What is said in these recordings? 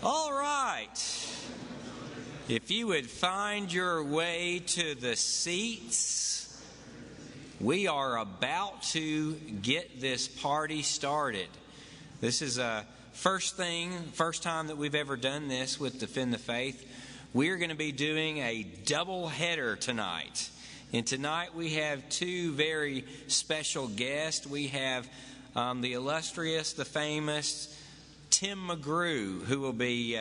All right. If you would find your way to the seats, we are about to get this party started. This is a first time that we've ever done this with Defend the Faith. We're going to be doing a double header tonight. And tonight we have two very special guests. We have the illustrious, the famous Tim McGrew, who will be,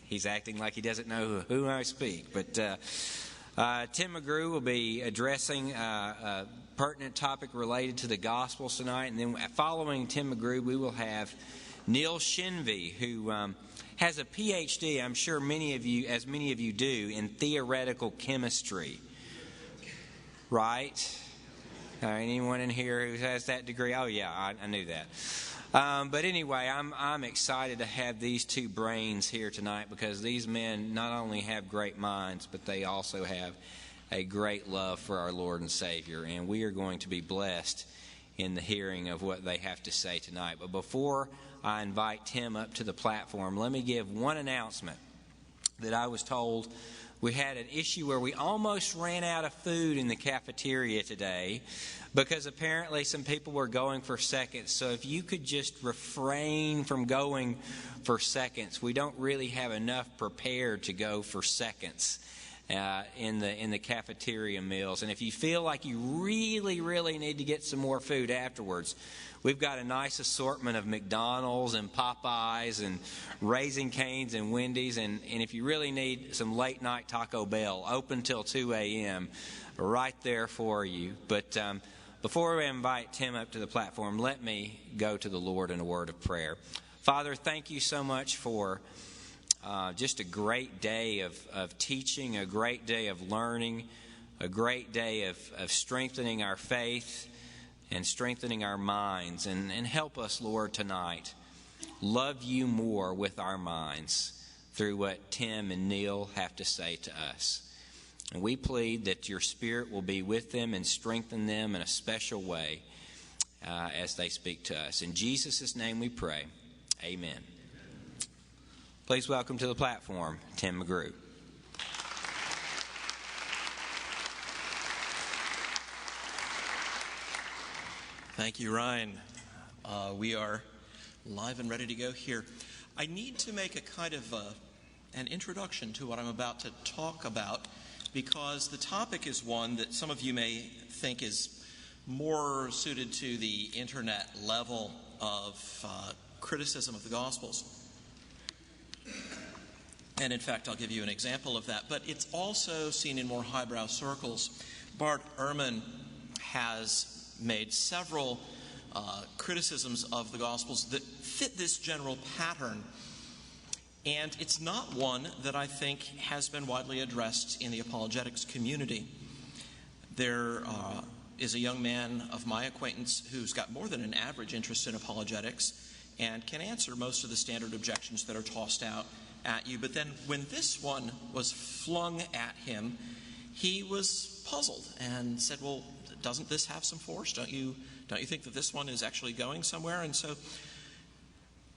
he's acting like he doesn't know who I speak, but Tim McGrew will be addressing a pertinent topic related to the Gospels tonight. And then following Tim McGrew, we will have Neil Shinvey, who has a PhD, I'm sure many of you do, in theoretical chemistry. Right? Anyone in here who has that degree? Oh, yeah, I knew that. But anyway, I'm excited to have these two brains here tonight because these men not only have great minds, but they also have a great love for our Lord and Savior. And we are going to be blessed in the hearing of what they have to say tonight. But before I invite Tim up to the platform, let me give one announcement that I was told. We had an issue where we almost ran out of food in the cafeteria today because apparently some people were going for seconds. So if you could just refrain from going for seconds, we don't really have enough prepared to go for seconds in the cafeteria meals. And if you feel like you really need to get some more food afterwards, we've got a nice assortment of McDonald's and Popeyes and Raising Cane's and Wendy's. And if you really need some late night Taco Bell, open till 2 a.m., right there for you. But before we invite Tim up to the platform, let me go to the Lord in a word of prayer. Father, thank you so much for just a great day of teaching, a great day of learning, a great day of strengthening our faith and strengthening our minds. And help us, Lord, tonight love you more with our minds through what Tim and Neil have to say to us. And we plead that your Spirit will be with them and strengthen them in a special way as they speak to us. In Jesus' name we pray. Amen. Please welcome to the platform Tim McGrew. Thank you, Ryan. We are live and ready to go here. I need to make a kind of an introduction to what I'm about to talk about because the topic is one that some of you may think is more suited to the internet level of criticism of the Gospels. And in fact, I'll give you an example of that. But it's also seen in more highbrow circles. Ehrman has made several criticisms of the Gospels that fit this general pattern. And it's not one that I think has been widely addressed in the apologetics community. There is a young man of my acquaintance who's got more than an average interest in apologetics and can answer most of the standard objections that are tossed out at you. But then when this one was flung at him, he was puzzled and said, well, doesn't this have some force? Don't you think that this one is actually going somewhere? And so,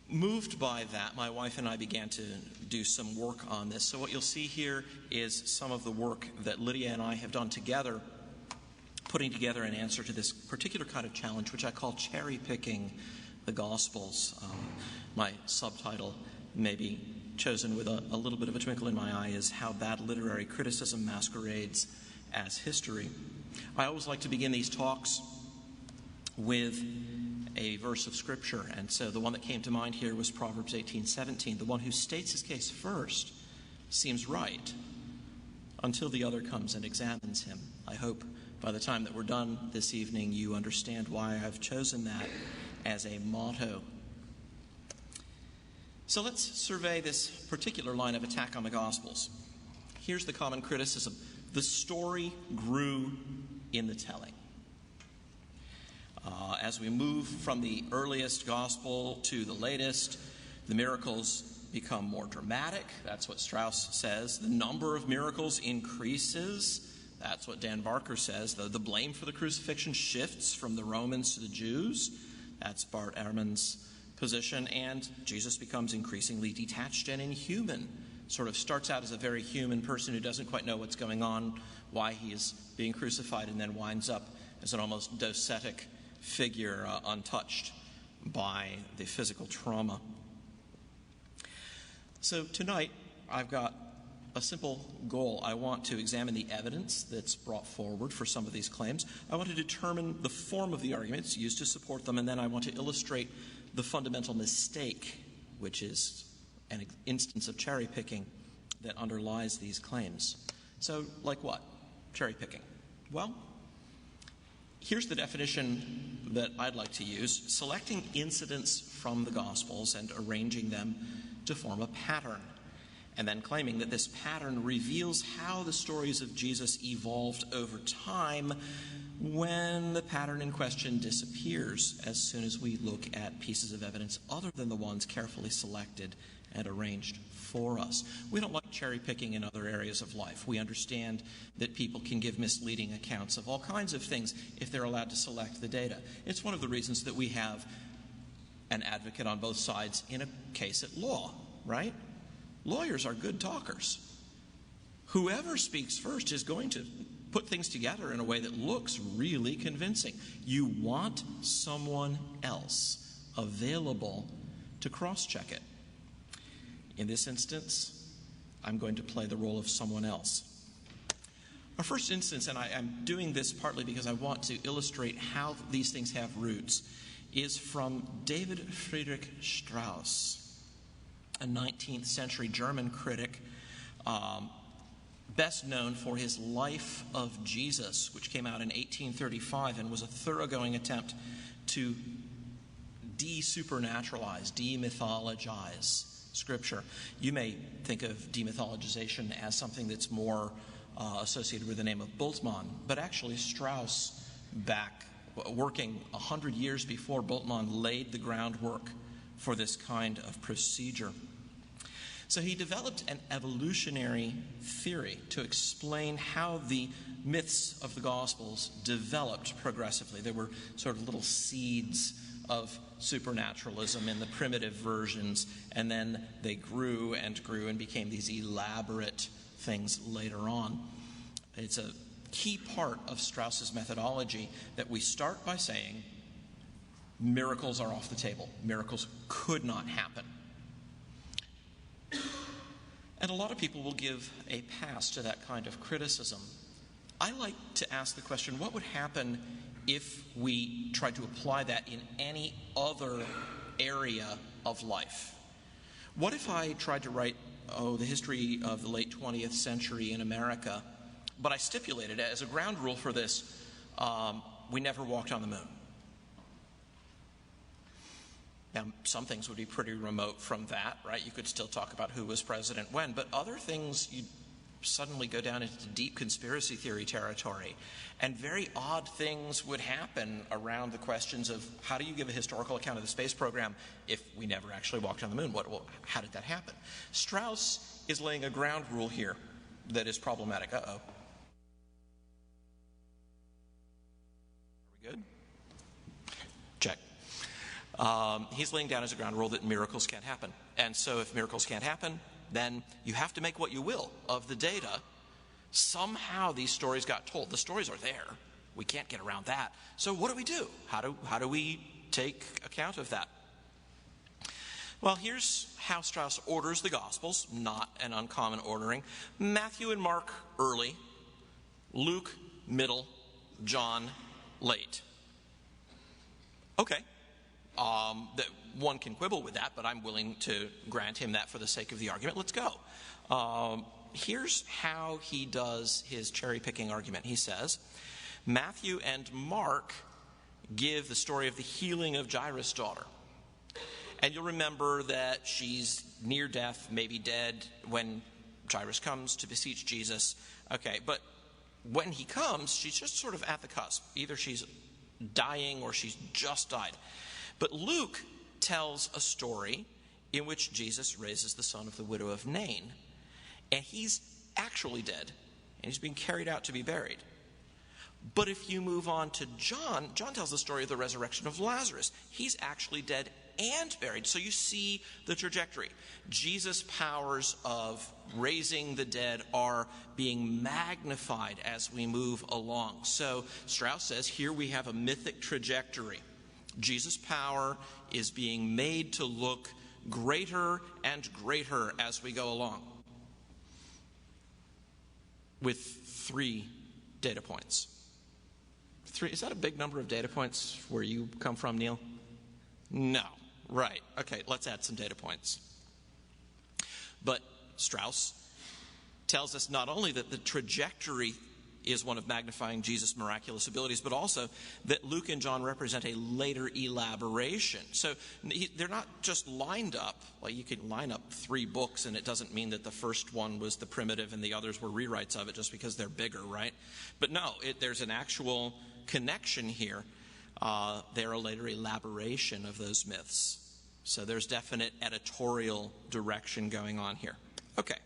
moved by that, my wife and I began to do some work on this. So what you'll see here is some of the work that Lydia and I have done together, putting together an answer to this particular kind of challenge, which I call cherry-picking the Gospels. My subtitle may be chosen with a little bit of a twinkle in my eye is How Bad Literary Criticism Masquerades as History. I always like to begin these talks with a verse of Scripture, and so the one that came to mind here was Proverbs 18:17. The one who states his case first seems right until the other comes and examines him. I hope by the time that we're done this evening you understand why I've chosen that as a motto. So let's survey this particular line of attack on the Gospels. Here's the common criticism. The story grew in the telling. As we move from the earliest Gospel to the latest, the miracles become more dramatic. That's what Strauss says. The number of miracles increases. That's what Dan Barker says. The blame for the crucifixion shifts from the Romans to the Jews. That's Bart Ehrman's position, and Jesus becomes increasingly detached and inhuman. Sort of starts out as a very human person who doesn't quite know what's going on, why he is being crucified, and then winds up as an almost docetic figure, untouched by the physical trauma. So tonight, I've got a simple goal. I want to examine the evidence that's brought forward for some of these claims. I want to determine the form of the arguments used to support them, and then I want to illustrate the fundamental mistake, which is an instance of cherry picking that underlies these claims. So, like what? Cherry picking. Well, here's the definition that I'd like to use: selecting incidents from the Gospels and arranging them to form a pattern, and then claiming that this pattern reveals how the stories of Jesus evolved over time when the pattern in question disappears as soon as we look at pieces of evidence other than the ones carefully selected and arranged for us. We don't like cherry picking in other areas of life. We understand that people can give misleading accounts of all kinds of things if they're allowed to select the data. It's one of the reasons that we have an advocate on both sides in a case at law, right? Lawyers are good talkers. Whoever speaks first is going to put things together in a way that looks really convincing. You want someone else available to cross-check it. In this instance, I'm going to play the role of someone else. Our first instance, and I'm doing this partly because I want to illustrate how these things have roots, is from David Friedrich Strauss, a 19th century German critic, best known for his Life of Jesus, which came out in 1835 and was a thoroughgoing attempt to de-supernaturalize, demythologize Scripture. You may think of demythologization as something that's more associated with the name of Bultmann, but actually Strauss, back working 100 years before Bultmann, laid the groundwork for this kind of procedure. So he developed an evolutionary theory to explain how the myths of the Gospels developed progressively. There were sort of little seeds of supernaturalism in the primitive versions, and then they grew and grew and became these elaborate things later on. It's a key part of Strauss's methodology that we start by saying miracles are off the table. Miracles could not happen. And a lot of people will give a pass to that kind of criticism. I like to ask the question, what would happen if we tried to apply that in any other area of life? What if I tried to write, the history of the late 20th century in America, but I stipulated as a ground rule for this, we never walked on the moon? Now, some things would be pretty remote from that, right? You could still talk about who was president when, but other things you'd suddenly go down into deep conspiracy theory territory. And very odd things would happen around the questions of how do you give a historical account of the space program if we never actually walked on the moon? How did that happen? Strauss is laying a ground rule here that is problematic. Are we good? Check. He's laying down as a ground rule that miracles can't happen. And so if miracles can't happen, then you have to make what you will of the data. Somehow these stories got told. The stories are there. We can't get around that. So what do we do? How do we take account of that? Well, here's how Strauss orders the Gospels, not an uncommon ordering. Matthew and Mark early, Luke middle, John late. Okay. That one can quibble with that, but I'm willing to grant him that for the sake of the argument. Let's go. Here's how he does his cherry-picking argument. He says, Matthew and Mark give the story of the healing of Jairus' daughter. And you'll remember that she's near death, maybe dead, when Jairus comes to beseech Jesus. Okay, but when he comes, she's just sort of at the cusp. Either she's dying or she's just died. But Luke tells a story in which Jesus raises the son of the widow of Nain. And he's actually dead, and he's being carried out to be buried. But if you move on to John, John tells the story of the resurrection of Lazarus. He's actually dead and buried. So you see the trajectory. Jesus' powers of raising the dead are being magnified as we move along. So Strauss says here we have a mythic trajectory. Jesus' power is being made to look greater and greater as we go along, with 3 data points. 3, is that a big number of data points where you come from, Neil? No. Right. Okay, let's add some data points. But Strauss tells us not only that the trajectory is one of magnifying Jesus' miraculous abilities, but also that Luke and John represent a later elaboration. So they're not just lined up. Like you can line up 3 books, and it doesn't mean that the first one was the primitive and the others were rewrites of it just because they're bigger, right? But no, there's an actual connection here. They're a later elaboration of those myths. So there's definite editorial direction going on here. Okay.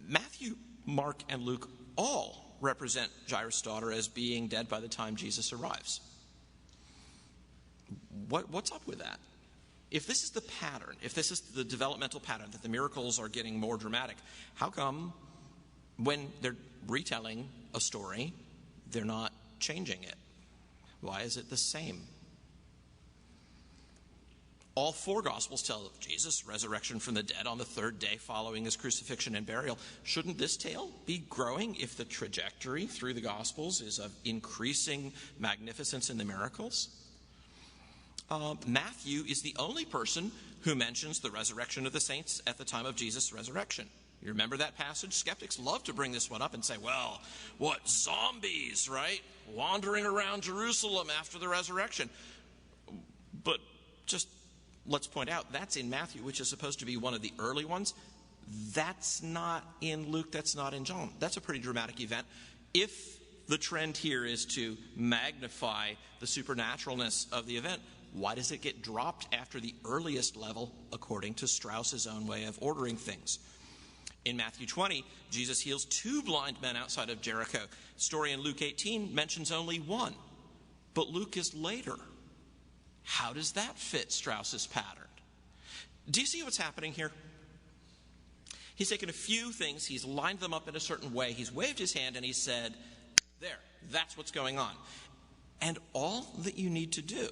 Matthew, Mark, and Luke all represent Jairus' daughter as being dead by the time Jesus arrives. What's up with that? If this is the pattern, if this is the developmental pattern, that the miracles are getting more dramatic, how come when they're retelling a story, they're not changing it? Why is it the same? All 4 Gospels tell of Jesus' resurrection from the dead on the 3rd day following his crucifixion and burial. Shouldn't this tale be growing if the trajectory through the Gospels is of increasing magnificence in the miracles? Matthew is the only person who mentions the resurrection of the saints at the time of Jesus' resurrection. You remember that passage? Skeptics love to bring this one up and say, well, what, zombies, right? Wandering around Jerusalem after the resurrection. But just let's point out, that's in Matthew, which is supposed to be one of the early ones. That's not in Luke, that's not in John. That's a pretty dramatic event. If the trend here is to magnify the supernaturalness of the event, why does it get dropped after the earliest level, according to Strauss's own way of ordering things? In Matthew 20, Jesus heals 2 blind men outside of Jericho. Story in Luke 18 mentions only 1, but Luke is later. How does that fit Strauss's pattern? Do you see what's happening here? He's taken a few things, he's lined them up in a certain way, he's waved his hand and he said, there, that's what's going on. And all that you need to do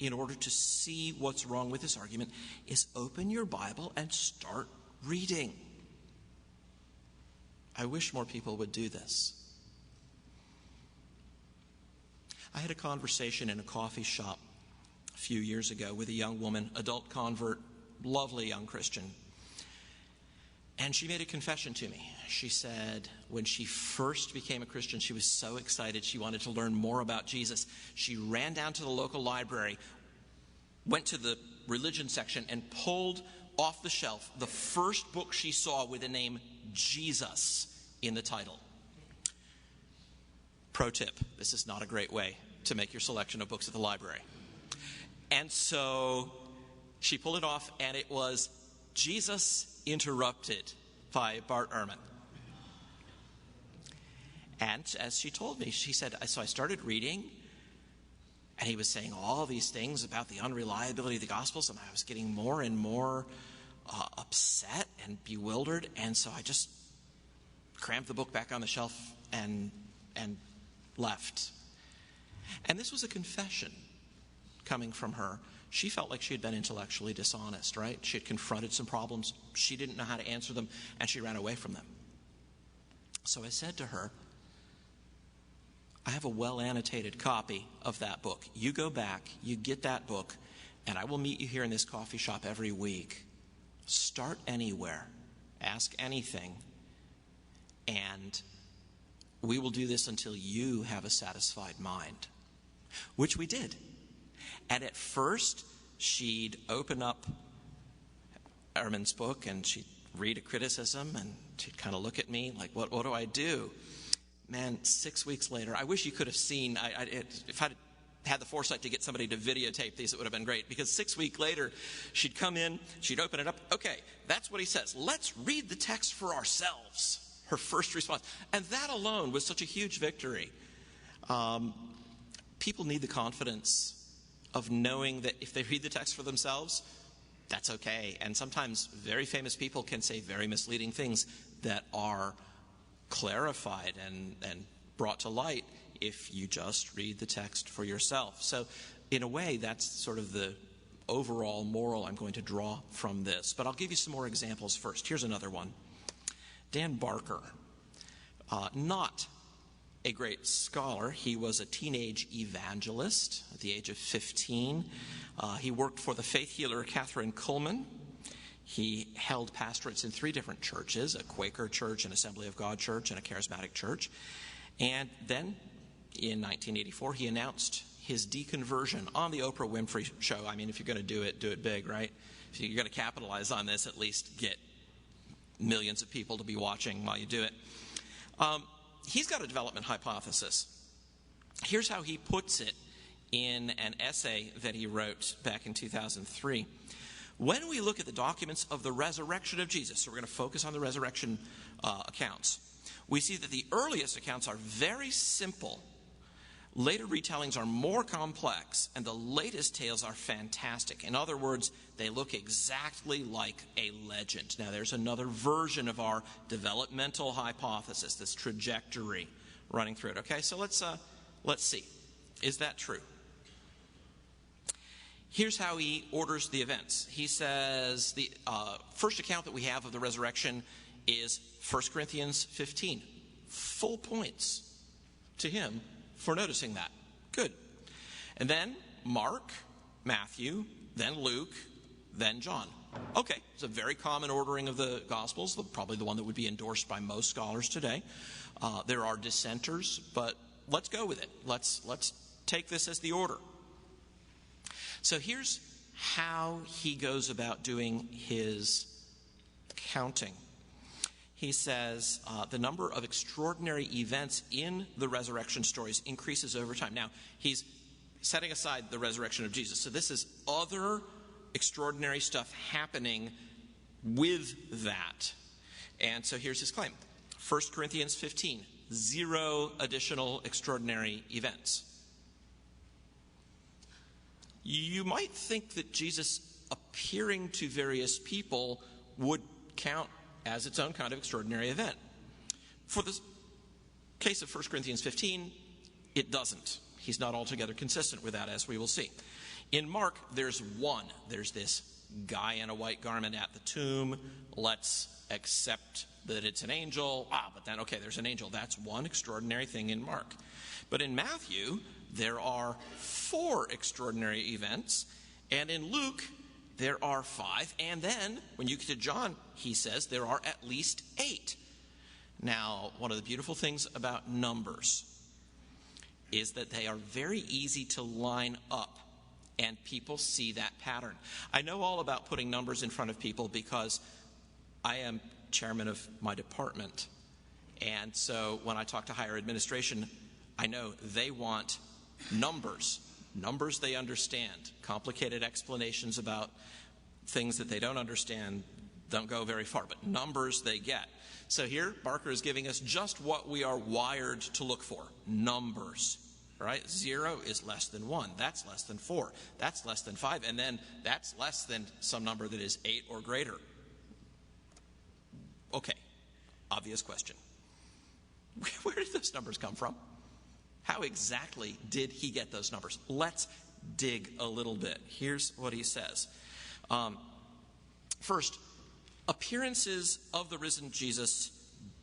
in order to see what's wrong with this argument is open your Bible and start reading. I wish more people would do this. I had a conversation in a coffee shop a few years ago with a young woman, adult convert, lovely young Christian. And she made a confession to me. She said when she first became a Christian, she was so excited. She wanted to learn more about Jesus. She ran down to the local library, went to the religion section, and pulled off the shelf the first book she saw with the name Jesus in the title. Pro tip, this is not a great way to make your selection of books at the library. And so she pulled it off, and it was Jesus Interrupted by Bart Ehrman. And as she told me, she said, so I started reading, and he was saying all these things about the unreliability of the Gospels, and I was getting more and more upset and bewildered, and so I just crammed the book back on the shelf and left. And this was a confession coming from her. She felt like she had been intellectually dishonest, right? She had confronted some problems. She didn't know how to answer them, and she ran away from them. So I said to her, I have a well-annotated copy of that book. You go back, you get that book, and I will meet you here in this coffee shop every week. Start anywhere. Ask anything. And we will do this until you have a satisfied mind. Which we did. And at first, she'd open up Ehrman's book and she'd read a criticism and she'd kind of look at me like, what do I do? Man, 6 weeks later, I wish you could have seen, if I'd had the foresight to get somebody to videotape these, it would have been great. Because 6 weeks later, she'd come in, she'd open it up. Okay, that's what he says. Let's read the text for ourselves. her first response. And that alone was such a huge victory. People need the confidence of knowing that if they read the text for themselves, that's okay. And sometimes very famous people can say very misleading things that are clarified and brought to light if you just read the text for yourself. So in a way, that's sort of the overall moral I'm going to draw from this. But I'll give you some more examples first. Here's another one. Dan Barker, not a great scholar. He was a teenage evangelist at the age of 15. He worked for the faith healer Catherine Kuhlman. He held pastorates in 3 different churches, a Quaker church, an Assembly of God church, and a charismatic church. And then in 1984, he announced his deconversion on the Oprah Winfrey Show. I mean, if you're going to do it big, right? If you're going to capitalize on this, at least get millions of people to be watching while you do it. He's got a development hypothesis. Here's how he puts it in an essay that he wrote back in 2003. When we look at the documents of the resurrection of Jesus, so we're going to focus on the resurrection accounts, we see that the earliest accounts are very simple. Later retellings are more complex, and the latest tales are fantastic. In other words, they look exactly like a legend. Now, there's another version of our developmental hypothesis, this trajectory running through it. Okay, so let's see. Is that true? Here's how he orders the events. He says the first account that we have of the resurrection is 1 Corinthians 15. Full points to him for noticing that. Good. And then Mark, Matthew, then Luke, then John. Okay, it's a very common ordering of the Gospels, probably the one that would be endorsed by most scholars today. There are dissenters, but let's go with it. Let's take this as the order. So here's how he goes about doing his counting. He says the number of extraordinary events in the resurrection stories increases over time. Now, he's setting aside the resurrection of Jesus. So this is other extraordinary stuff happening with that. And so here's his claim. 1 Corinthians 15, 0 additional extraordinary events. You might think that Jesus appearing to various people would count as its own kind of extraordinary event. For the case of 1 Corinthians 15, it doesn't. He's not altogether consistent with that, as we will see. In Mark, there's one. There's this guy in a white garment at the tomb. Let's accept that it's an angel. But then, okay, there's an angel. That's one extraordinary thing in Mark. But in Matthew, there are 4 extraordinary events. And in Luke, there are 5. And then, when you get to John, he says there are at least 8. Now, one of the beautiful things about numbers is that they are very easy to line up, and people see that pattern. I know all about putting numbers in front of people because I am chairman of my department. And so when I talk to higher administration, I know they want numbers they understand. Complicated explanations about things that they don't understand don't go very far, but numbers they get. So here, Barker is giving us just what we are wired to look for. Numbers, right? 0 is less than 1. That's less than 4. That's less than 5. And then that's less than some number that is 8 or greater. Okay, obvious question. Where did those numbers come from? How exactly did he get those numbers? Let's dig a little bit. Here's what he says. First, appearances of the risen Jesus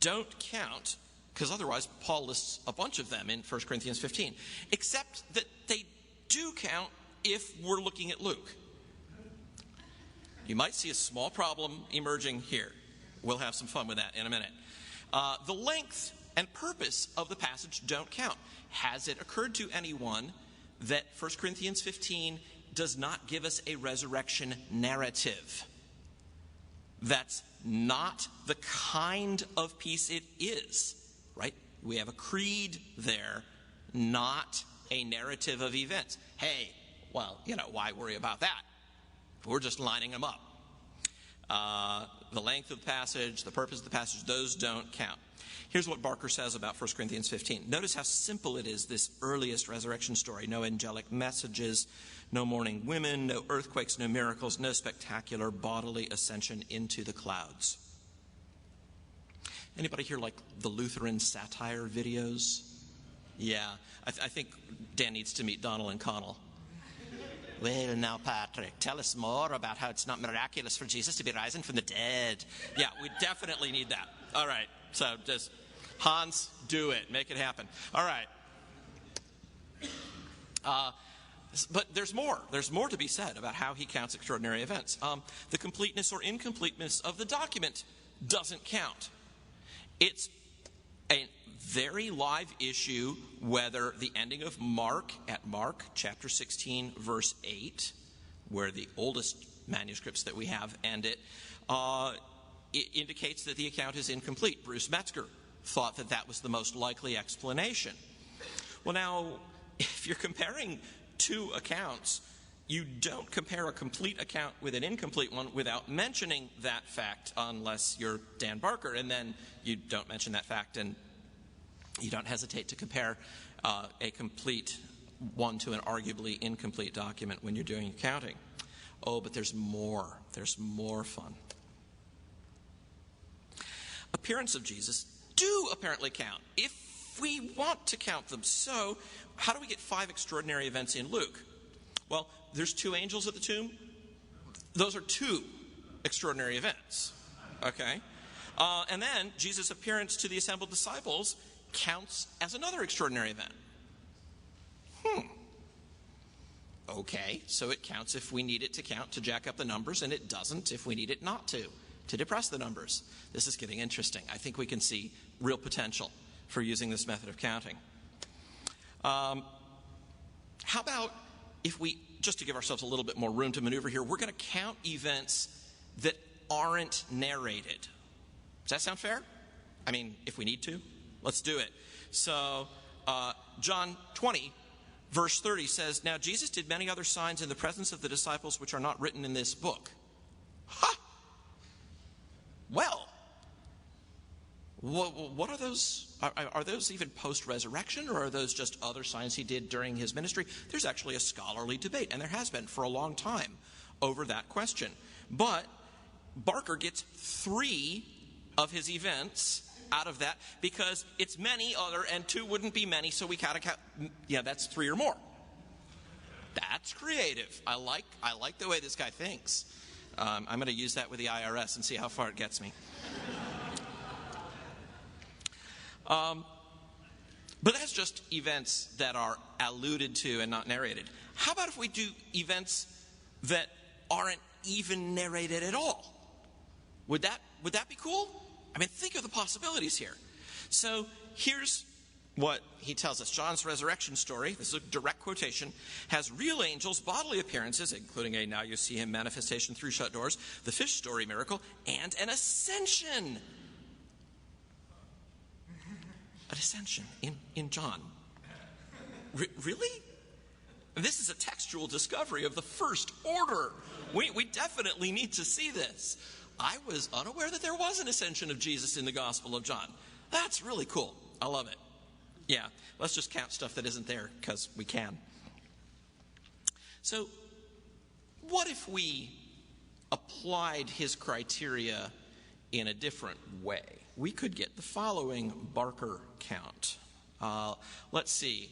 don't count, because otherwise Paul lists a bunch of them in 1 Corinthians 15, except that they do count if we're looking at Luke. You might see a small problem emerging here. We'll have some fun with that in a minute. The length and purpose of the passage don't count. Has it occurred to anyone that 1 Corinthians 15 does not give us a resurrection narrative? That's not the kind of piece it is, right? We have a creed there, not a narrative of events. Hey, well, why worry about that? We're just lining them up. The length of the passage, the purpose of the passage, those don't count. Here's what Barker says about 1 Corinthians 15. Notice how simple it is, this earliest resurrection story. No angelic messages, no mourning women, no earthquakes, no miracles, no spectacular bodily ascension into the clouds. Anybody here like the Lutheran satire videos? Yeah, I think Dan needs to meet Donald and Connell. Well, now, Patrick, tell us more about how it's not miraculous for Jesus to be rising from the dead. Yeah, we definitely need that. All right, so just, Hans, do it. Make it happen. All right. But there's more. There's more to be said about how he counts extraordinary events. The completeness or incompleteness of the document doesn't count. It's a very live issue whether the ending of Mark at Mark chapter 16 verse 8, where the oldest manuscripts that we have end it indicates that the account is incomplete. Bruce Metzger thought that that was the most likely explanation. Well, now, if you're comparing two accounts, you don't compare a complete account with an incomplete one without mentioning that fact, unless you're Dan Barker, and then you don't mention that fact and you don't hesitate to compare a complete one to an arguably incomplete document when you're doing accounting. Oh, but there's more. There's more fun. Appearance of Jesus do apparently count, if we want to count them. So, how do we get 5 extraordinary events in Luke? Well, there's 2 angels at the tomb. Those are 2 extraordinary events. Okay? And then Jesus' appearance to the assembled disciples counts as another extraordinary event. Okay, so it counts if we need it to count to jack up the numbers, and it doesn't if we need it not to depress the numbers. This is getting interesting. I think we can see real potential for using this method of counting. How about if we, just to give ourselves a little bit more room to maneuver here, we're going to count events that aren't narrated. Does that sound fair? I mean, if we need to, let's do it. So, John 20, verse 30 says, "Now Jesus did many other signs in the presence of the disciples which are not written in this book." Ha! Well, what are those? Are those even post-resurrection, or are those just other signs he did during his ministry? There's actually a scholarly debate, and there has been for a long time over that question. But Barker gets 3 of his events out of that because it's many other, and 2 wouldn't be many, so we gotta count. Yeah, that's 3 or more. That's creative. I like the way this guy thinks. I'm going to use that with the IRS and see how far it gets me. But that's just events that are alluded to and not narrated. How about if we do events that aren't even narrated at all? Would that be cool? I mean, think of the possibilities here. So here's what he tells us. John's resurrection story, this is a direct quotation, has real angels, bodily appearances, including a now you see him manifestation through shut doors, the fish story miracle, and an ascension. An ascension in John. Really? This is a textual discovery of the first order. We definitely need to see this. I was unaware that there was an ascension of Jesus in the Gospel of John. That's really cool. I love it. Yeah, let's just count stuff that isn't there because we can. So, what if we applied his criteria in a different way? We could get the following Barker count. Let's see.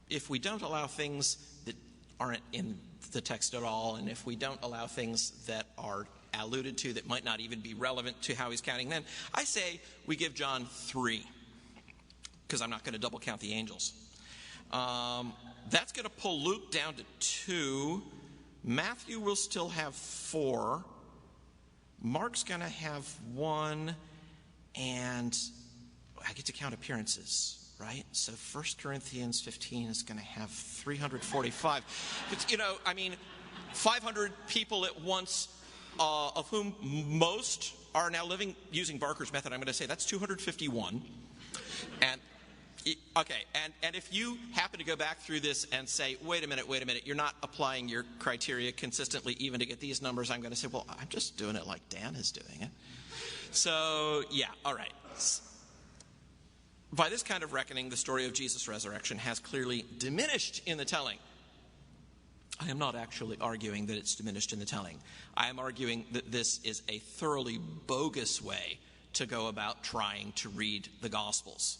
If we don't allow things that aren't in the text at all, and if we don't allow things that are alluded to that might not even be relevant to how he's counting, then I say we give John 3, because I'm not going to double count the angels. That's going to pull Luke down to 2. Matthew will still have 4. Mark's going to have 1, and I get to count appearances, right? So 1 Corinthians 15 is going to have 345. It's, 500 people at once, of whom most are now living using Barker's method. I'm going to say that's 251. And Okay, and if you happen to go back through this and say, wait a minute, you're not applying your criteria consistently even to get these numbers, I'm going to say, well, I'm just doing it like Dan is doing it. So, yeah, all right. By this kind of reckoning, the story of Jesus' resurrection has clearly diminished in the telling. I am not actually arguing that it's diminished in the telling. I am arguing that this is a thoroughly bogus way to go about trying to read the Gospels.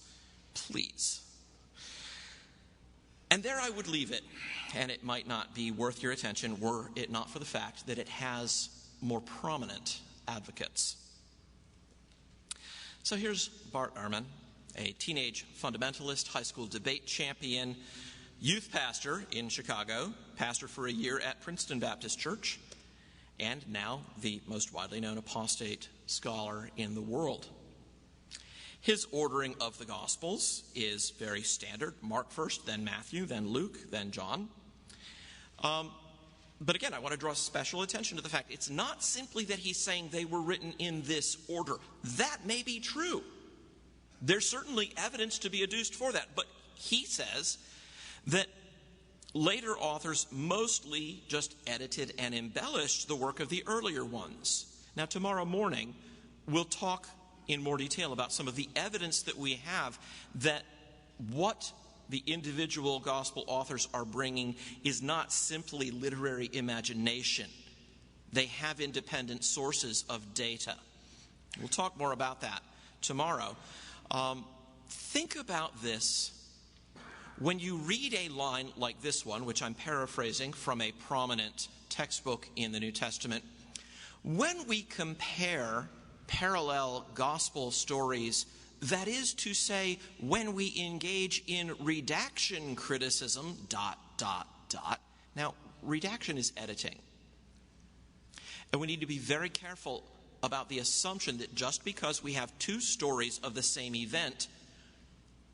Please. And there I would leave it, and it might not be worth your attention were it not for the fact that it has more prominent advocates. So here's Bart Ehrman, a teenage fundamentalist, high school debate champion, youth pastor in Chicago, pastor for a year at Princeton Baptist Church, and now the most widely known apostate scholar in the world. His ordering of the Gospels is very standard. Mark first, then Matthew, then Luke, then John. But again, I want to draw special attention to the fact it's not simply that he's saying they were written in this order. That may be true. There's certainly evidence to be adduced for that. But he says that later authors mostly just edited and embellished the work of the earlier ones. Now, tomorrow morning, we'll talk in more detail about some of the evidence that we have that what the individual gospel authors are bringing is not simply literary imagination. They have independent sources of data. We'll talk more about that tomorrow. Think about this. When you read a line like this one, which I'm paraphrasing from a prominent textbook in the New Testament, when we compare parallel gospel stories, that is to say, when we engage in redaction criticism, ... Now, redaction is editing. And we need to be very careful about the assumption that just because we have two stories of the same event,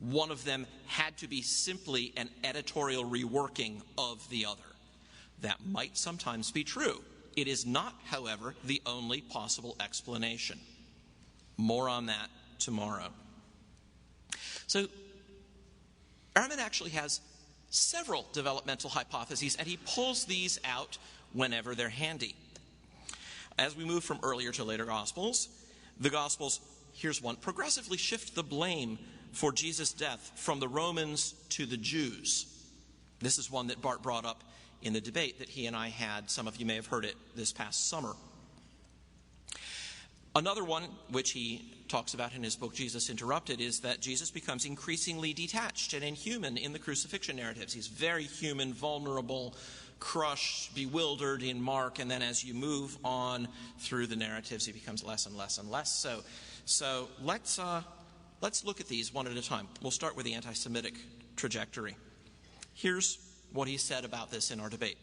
one of them had to be simply an editorial reworking of the other. That might sometimes be true. It is not, however, the only possible explanation. More on that tomorrow. So, Ehrman actually has several developmental hypotheses, and he pulls these out whenever they're handy. As we move from earlier to later Gospels, the Gospels, here's one, progressively shift the blame for Jesus' death from the Romans to the Jews. This is one that Bart brought up in the debate that he and I had. Some of you may have heard it this past summer. Another one, which he talks about in his book, Jesus Interrupted, is that Jesus becomes increasingly detached and inhuman in the crucifixion narratives. He's very human, vulnerable, crushed, bewildered in Mark, and then as you move on through the narratives, he becomes less and less and less. So let's look at these one at a time. We'll start with the anti-Semitic trajectory. Here's what he said about this in our debate.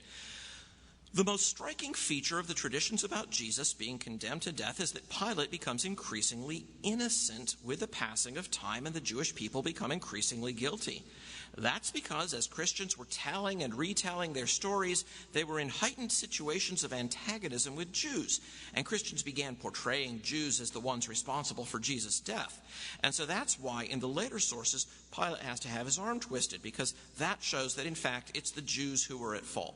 The most striking feature of the traditions about Jesus being condemned to death is that Pilate becomes increasingly innocent with the passing of time and the Jewish people become increasingly guilty. That's because as Christians were telling and retelling their stories, they were in heightened situations of antagonism with Jews. And Christians began portraying Jews as the ones responsible for Jesus' death. And so that's why in the later sources, Pilate has to have his arm twisted, because that shows that in fact it's the Jews who were at fault.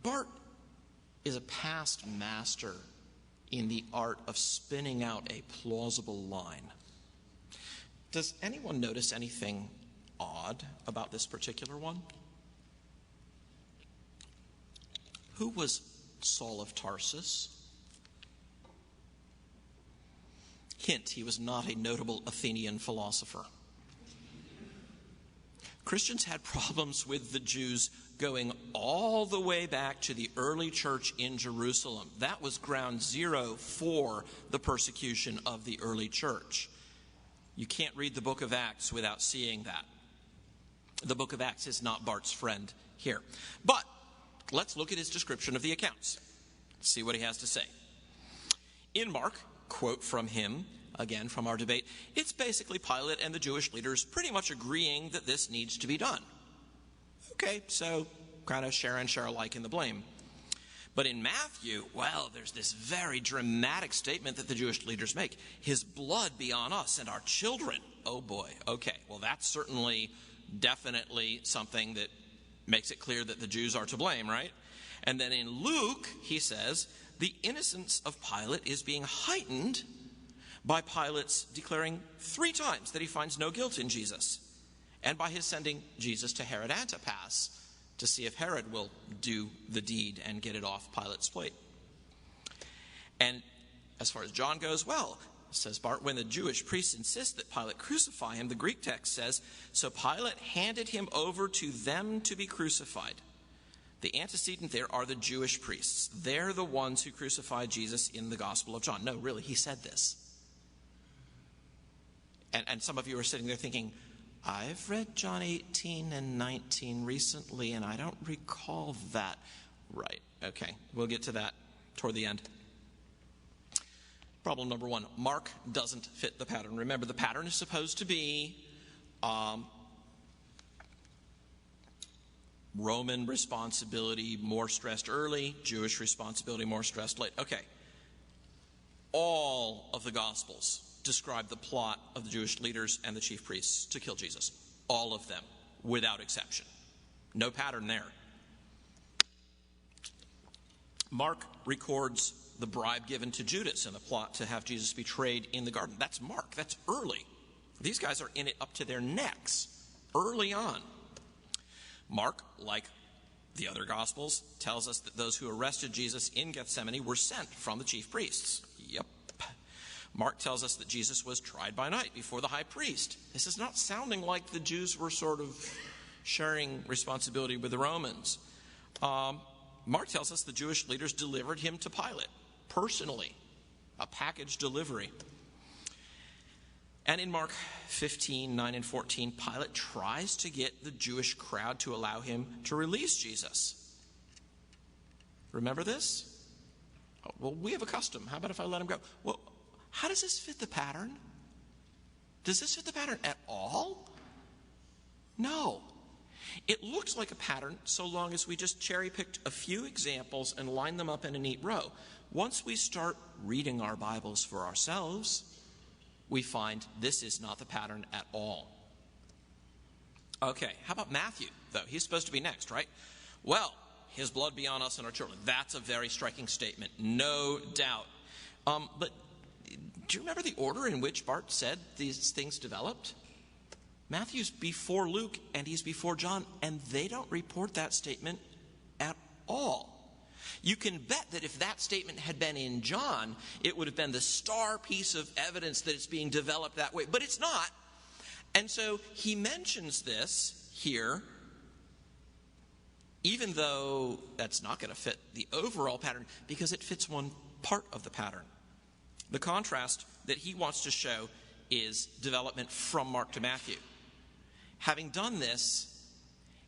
Bart is a past master in the art of spinning out a plausible line. Does anyone notice anything odd about this particular one? Who was Saul of Tarsus? Hint, he was not a notable Athenian philosopher. Christians had problems with the Jews going all the way back to the early church in Jerusalem. That was ground zero for the persecution of the early church. You can't read the book of Acts without seeing that. The book of Acts is not Bart's friend here. But let's look at his description of the accounts. See what he has to say. In Mark, quote from him, again from our debate, it's basically Pilate and the Jewish leaders pretty much agreeing that this needs to be done. Okay, so kind of share and share alike in the blame. But in Matthew, well, there's this very dramatic statement that the Jewish leaders make. His blood be on us and our children. Oh boy, okay. Well, that's certainly, definitely something that makes it clear that the Jews are to blame, right? And then in Luke, he says, the innocence of Pilate is being heightened by Pilate's declaring 3 times that he finds no guilt in Jesus, and by his sending Jesus to Herod Antipas to see if Herod will do the deed and get it off Pilate's plate. And as far as John goes, well, says Bart, when the Jewish priests insist that Pilate crucify him, the Greek text says, so Pilate handed him over to them to be crucified. The antecedent there are the Jewish priests. They're the ones who crucified Jesus in the Gospel of John. No, really, he said this. And some of you are sitting there thinking, I've read John 18 and 19 recently, and I don't recall that. Right, okay, we'll get to that toward the end. Problem number 1, Mark doesn't fit the pattern. Remember, the pattern is supposed to be Roman responsibility more stressed early, Jewish responsibility more stressed late. Okay, all of the Gospels describe the plot of the Jewish leaders and the chief priests to kill Jesus. All of them, without exception. No pattern there. Mark records the bribe given to Judas in the plot to have Jesus betrayed in the garden. That's Mark. That's early. These guys are in it up to their necks early on. Mark, like the other Gospels, tells us that those who arrested Jesus in Gethsemane were sent from the chief priests. Yep. Mark tells us that Jesus was tried by night before the high priest. This is not sounding like the Jews were sort of sharing responsibility with the Romans. Mark tells us the Jewish leaders delivered him to Pilate personally, a package delivery. And in Mark 15, 9 and 14, Pilate tries to get the Jewish crowd to allow him to release Jesus. Remember this? Oh, well, we have a custom. How about if I let him go? Well, how does this fit the pattern? Does this fit the pattern at all? No. It looks like a pattern so long as we just cherry-picked a few examples and lined them up in a neat row. Once we start reading our Bibles for ourselves, we find this is not the pattern at all. Okay, how about Matthew, though? He's supposed to be next, right? Well, his blood be on us and our children. That's a very striking statement, no doubt. But do you remember the order in which Bart said these things developed? Matthew's before Luke and he's before John, and they don't report that statement at all. You can bet that if that statement had been in John, it would have been the star piece of evidence that it's being developed that way. But it's not. And so he mentions this here, even though that's not going to fit the overall pattern, because it fits one part of the pattern. The contrast that he wants to show is development from Mark to Matthew. Having done this,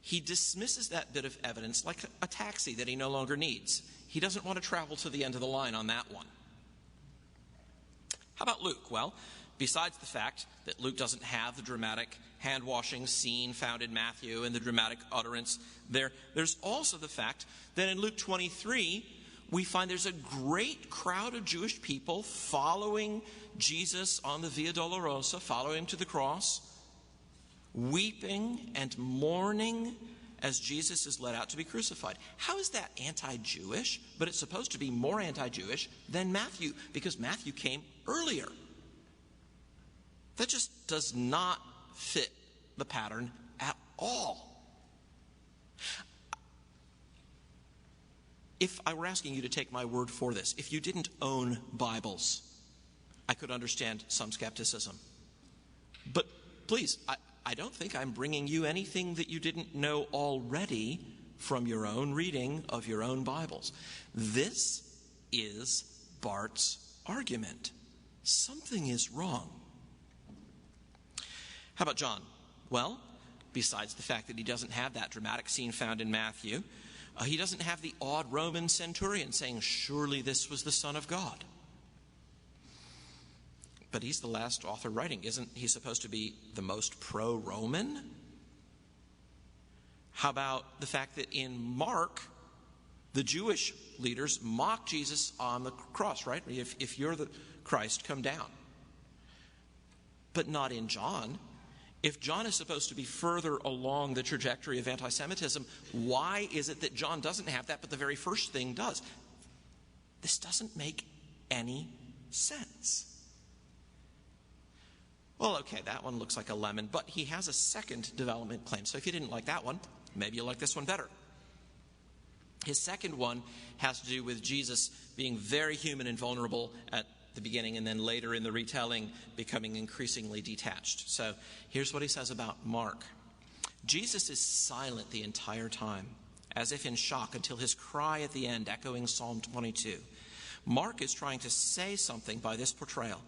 he dismisses that bit of evidence like a taxi that he no longer needs. He doesn't want to travel to the end of the line on that one. How about Luke? Well, besides the fact that Luke doesn't have the dramatic hand-washing scene found in Matthew and the dramatic utterance there's also the fact that in Luke 23, we find there's a great crowd of Jewish people following Jesus on the Via Dolorosa, following him to the cross, weeping and mourning as Jesus is led out to be crucified. How is that anti-Jewish? But it's supposed to be more anti-Jewish than Matthew, because Matthew came earlier. That just does not fit the pattern at all. If I were asking you to take my word for this, if you didn't own Bibles, I could understand some skepticism. But please, I don't think I'm bringing you anything that you didn't know already from your own reading of your own Bibles. This is Bart's argument. Something is wrong. How about John? Well, besides the fact that he doesn't have that dramatic scene found in Matthew, he doesn't have the awed Roman centurion saying, surely this was the Son of God. But he's the last author writing. Isn't he supposed to be the most pro-Roman? How about the fact that in Mark, The Jewish leaders mock Jesus on the cross, right? If you're the Christ, come down. But not in John. If John is supposed to be further along the trajectory of anti-Semitism, why is it that John doesn't have that, but the very first thing does? This doesn't make any sense. Well, okay, that one looks like a lemon, but he has a second development claim. So if you didn't like that one, maybe you'll like this one better. His second one has to do with Jesus being very human and vulnerable at the beginning, and then later in the retelling becoming increasingly detached. So here's what he says about Mark. Jesus is silent the entire time, as if in shock, until his cry at the end, echoing Psalm 22. Mark is trying to say something by this portrayal.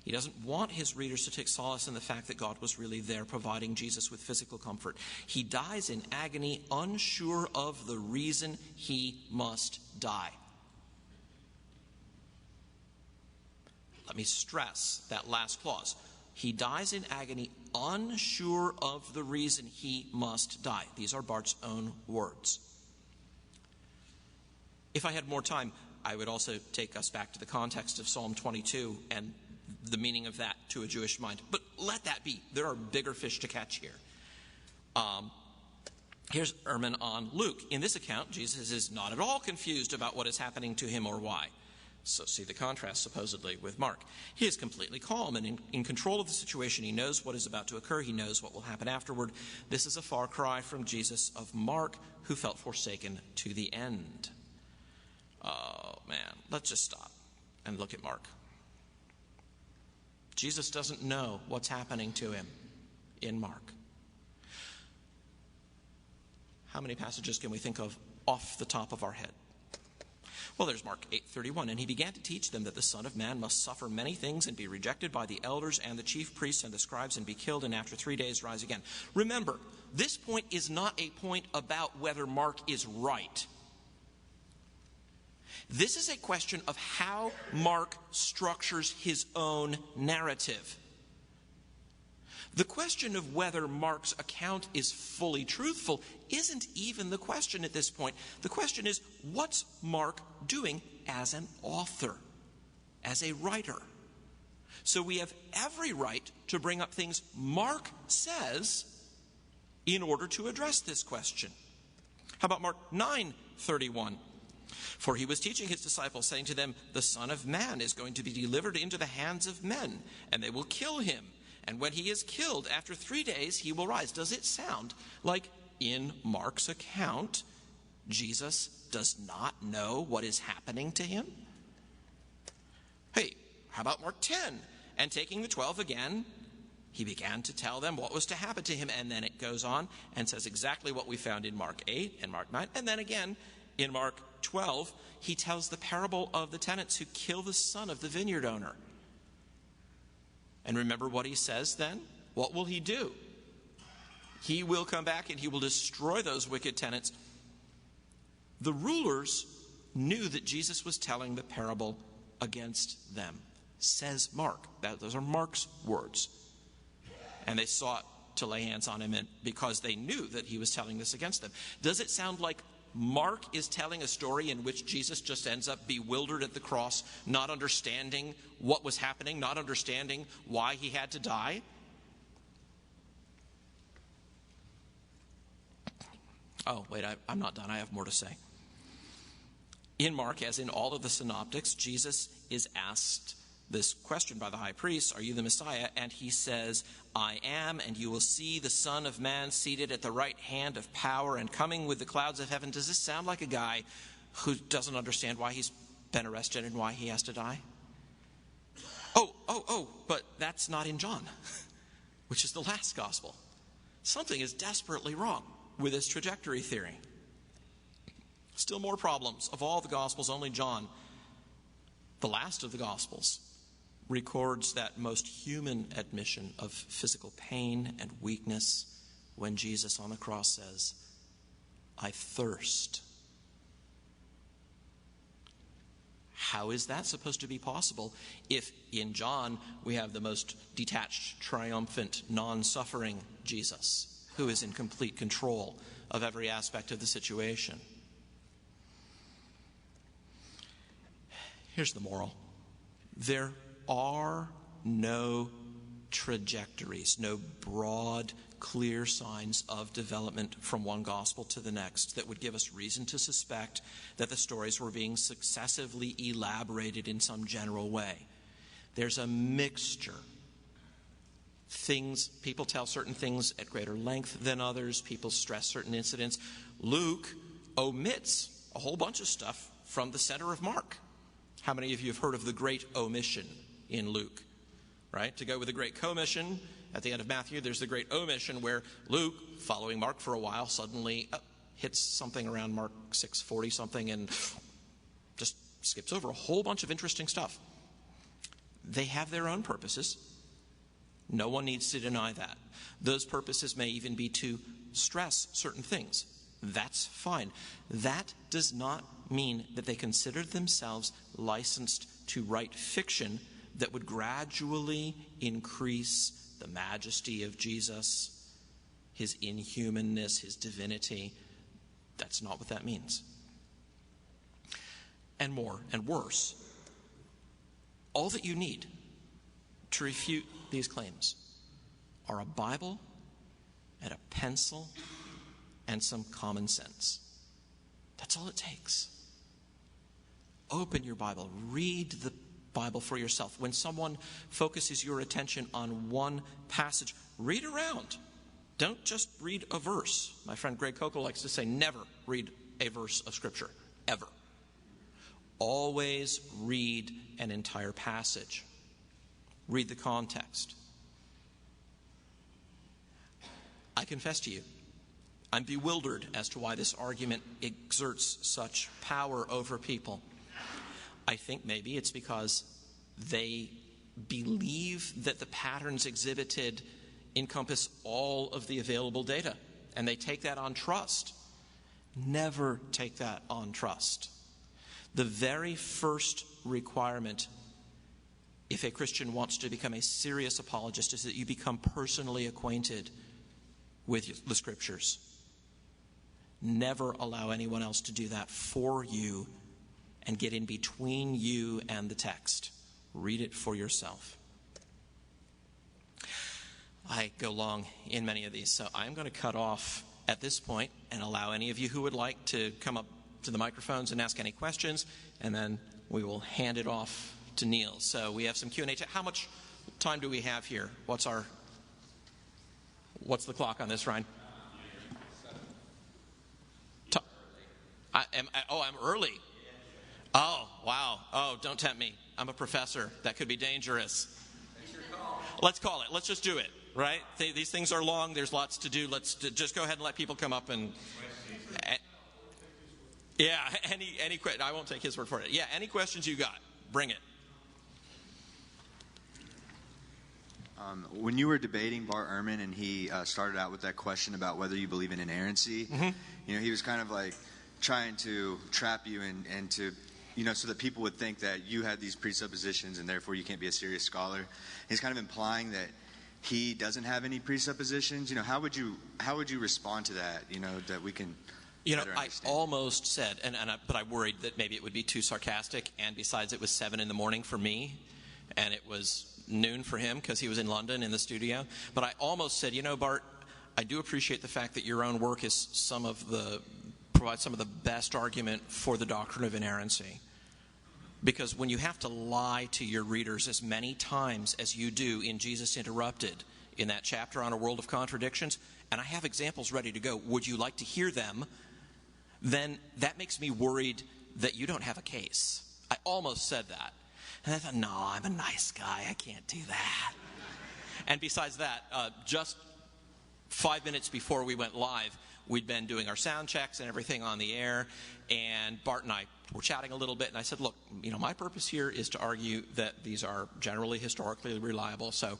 He doesn't want his readers to take solace in the fact that God was really there providing Jesus with physical comfort. He dies in agony, unsure of the reason he must die. Let me stress that last clause. He dies in agony, unsure of the reason he must die. These are Barth's own words. If I had more time, I would also take us back to the context of Psalm 22 and the meaning of that to a Jewish mind. But let that be. There are bigger fish to catch here. Here's Ehrman on Luke. In this account, Jesus is not at all confused about what is happening to him or why. So see the contrast, supposedly, with Mark. He is completely calm and in control of the situation. He knows what is about to occur. He knows what will happen afterward. This is a far cry from Jesus of Mark, who felt forsaken to the end. Oh, man. Let's just stop and look at Mark. Jesus doesn't know what's happening to him in Mark. How many passages can we think of off the top of our head? Well, there's Mark 8:31. And he began to teach them that the Son of Man must suffer many things and be rejected by the elders and the chief priests and the scribes and be killed and after 3 days rise again. Remember, this point is not a point about whether Mark is right. This is a question of how Mark structures his own narrative. The question of whether Mark's account is fully truthful isn't even the question at this point. The question is, what's Mark doing as an author, as a writer? So we have every right to bring up things Mark says in order to address this question. How about Mark 9:31? For he was teaching his disciples, saying to them, the Son of Man is going to be delivered into the hands of men, and they will kill him. And when he is killed, after 3 days, he will rise. Does it sound like in Mark's account, Jesus does not know what is happening to him? Hey, how about Mark 10? And taking the 12 again, he began to tell them what was to happen to him. And then it goes on and says exactly what we found in Mark 8 and Mark 9. And then again, in Mark 12, he tells the parable of the tenants who kill the son of the vineyard owner. And remember what he says then? What will he do? He will come back and he will destroy those wicked tenants. The rulers knew that Jesus was telling the parable against them, says Mark. Those are Mark's words. And they sought to lay hands on him because they knew that he was telling this against them. Does it sound like Mark is telling a story in which Jesus just ends up bewildered at the cross, not understanding what was happening, not understanding why he had to die? Oh, wait, I'm not done. I have more to say. In Mark, as in all of the synoptics, Jesus is asked this question by the high priest, are you the Messiah? And he says, I am, and you will see the Son of Man seated at the right hand of power and coming with the clouds of heaven. Does this sound like a guy who doesn't understand why he's been arrested and why he has to die? But that's not in John, which is the last gospel. Something is desperately wrong with this trajectory theory. Still more problems. Of all the gospels, only John, the last of the gospels, records that most human admission of physical pain and weakness when Jesus on the cross says, I thirst. How is that supposed to be possible if in John we have the most detached, triumphant, non-suffering Jesus who is in complete control of every aspect of the situation? Here's the moral. There are no trajectories, no broad, clear signs of development from one gospel to the next that would give us reason to suspect that the stories were being successively elaborated in some general way. There's a mixture. People tell certain things at greater length than others. People stress certain incidents. Luke omits a whole bunch of stuff from the center of Mark. How many of you have heard of the great omission in Luke? Right? To go with the great commission, at the end of Matthew, there's the great omission where Luke, following Mark for a while, suddenly hits something around Mark 6:40 something and just skips over a whole bunch of interesting stuff. They have their own purposes. No one needs to deny that. Those purposes may even be to stress certain things. That's fine. That does not mean that they consider themselves licensed to write fiction that would gradually increase the majesty of Jesus, his inhumanness, his divinity. That's not what that means. And more and worse, all that you need to refute these claims are a Bible and a pencil and some common sense. That's all it takes. Open your Bible. Read the Bible for yourself. When someone focuses your attention on one passage, read around. Don't just read a verse. My friend Greg Kokel likes to say, never read a verse of Scripture, ever. Always read an entire passage. Read the context. I confess to you, I'm bewildered as to why this argument exerts such power over people. I think maybe it's because they believe that the patterns exhibited encompass all of the available data, and they take that on trust. Never take that on trust. The very first requirement, if a Christian wants to become a serious apologist, is that you become personally acquainted with the Scriptures. Never allow anyone else to do that for you and get in between you and the text. Read it for yourself. I go long in many of these, so I'm going to cut off at this point and allow any of you who would like to come up to the microphones and ask any questions, and then we will hand it off to Neil. So we have some Q&A. How much time do we have here? What's the clock on this, Ryan? I'm early. Oh, wow. Oh, don't tempt me. I'm a professor. That could be dangerous. That's your call. Let's call it. Let's just do it, right? These things are long. There's lots to do. Let's just go ahead and let people come up and... Yeah, any question. I won't take his word for it. Yeah, any questions you got, bring it. When you were debating Bart Ehrman and he started out with that question about whether you believe in inerrancy, he was kind of like trying to trap you and to, so that people would think that you had these presuppositions and therefore you can't be a serious scholar. He's kind of implying that he doesn't have any presuppositions. How would you respond to that? That we can. I almost said, but I worried that maybe it would be too sarcastic. And besides, it was 7 a.m. for me, and it was noon for him because he was in London in the studio. But I almost said, Bart, I do appreciate the fact that your own work provides some of the best argument for the doctrine of inerrancy. Because when you have to lie to your readers as many times as you do in Jesus Interrupted, in that chapter on a world of contradictions, and I have examples ready to go, would you like to hear them? Then that makes me worried that you don't have a case. I almost said that. And I thought, no, I'm a nice guy. I can't do that. And besides that, just 5 minutes before we went live, we'd been doing our sound checks and everything on the air, and Bart and I were chatting a little bit, and I said, look, my purpose here is to argue that these are generally historically reliable, so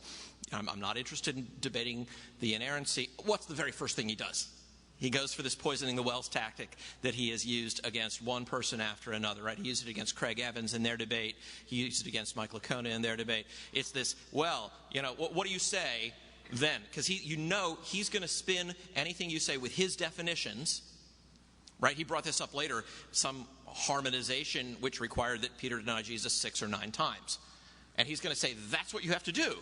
I'm not interested in debating the inerrancy. What's the very first thing he does? He goes for this poisoning the wells tactic that he has used against one person after another, right? He used it against Craig Evans in their debate. He used it against Mike Licona in their debate. It's this, what do you say then? Because he's going to spin anything you say with his definitions, right? He brought this up later. Some harmonization which required that Peter deny Jesus 6 or 9 times. And he's going to say that's what you have to do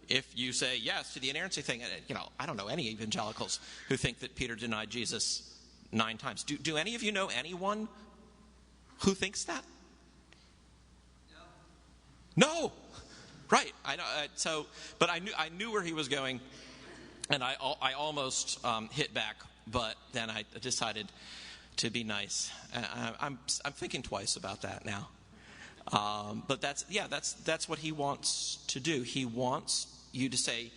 if you say yes to the inerrancy thing. And, I don't know any evangelicals who think that Peter denied Jesus 9 times. Do any of you know anyone who thinks that? No. Right. I know. But I knew where he was going, and I almost hit back, but then I decided to be nice. I'm thinking twice about that now. But that's what he wants to do. He wants you to say,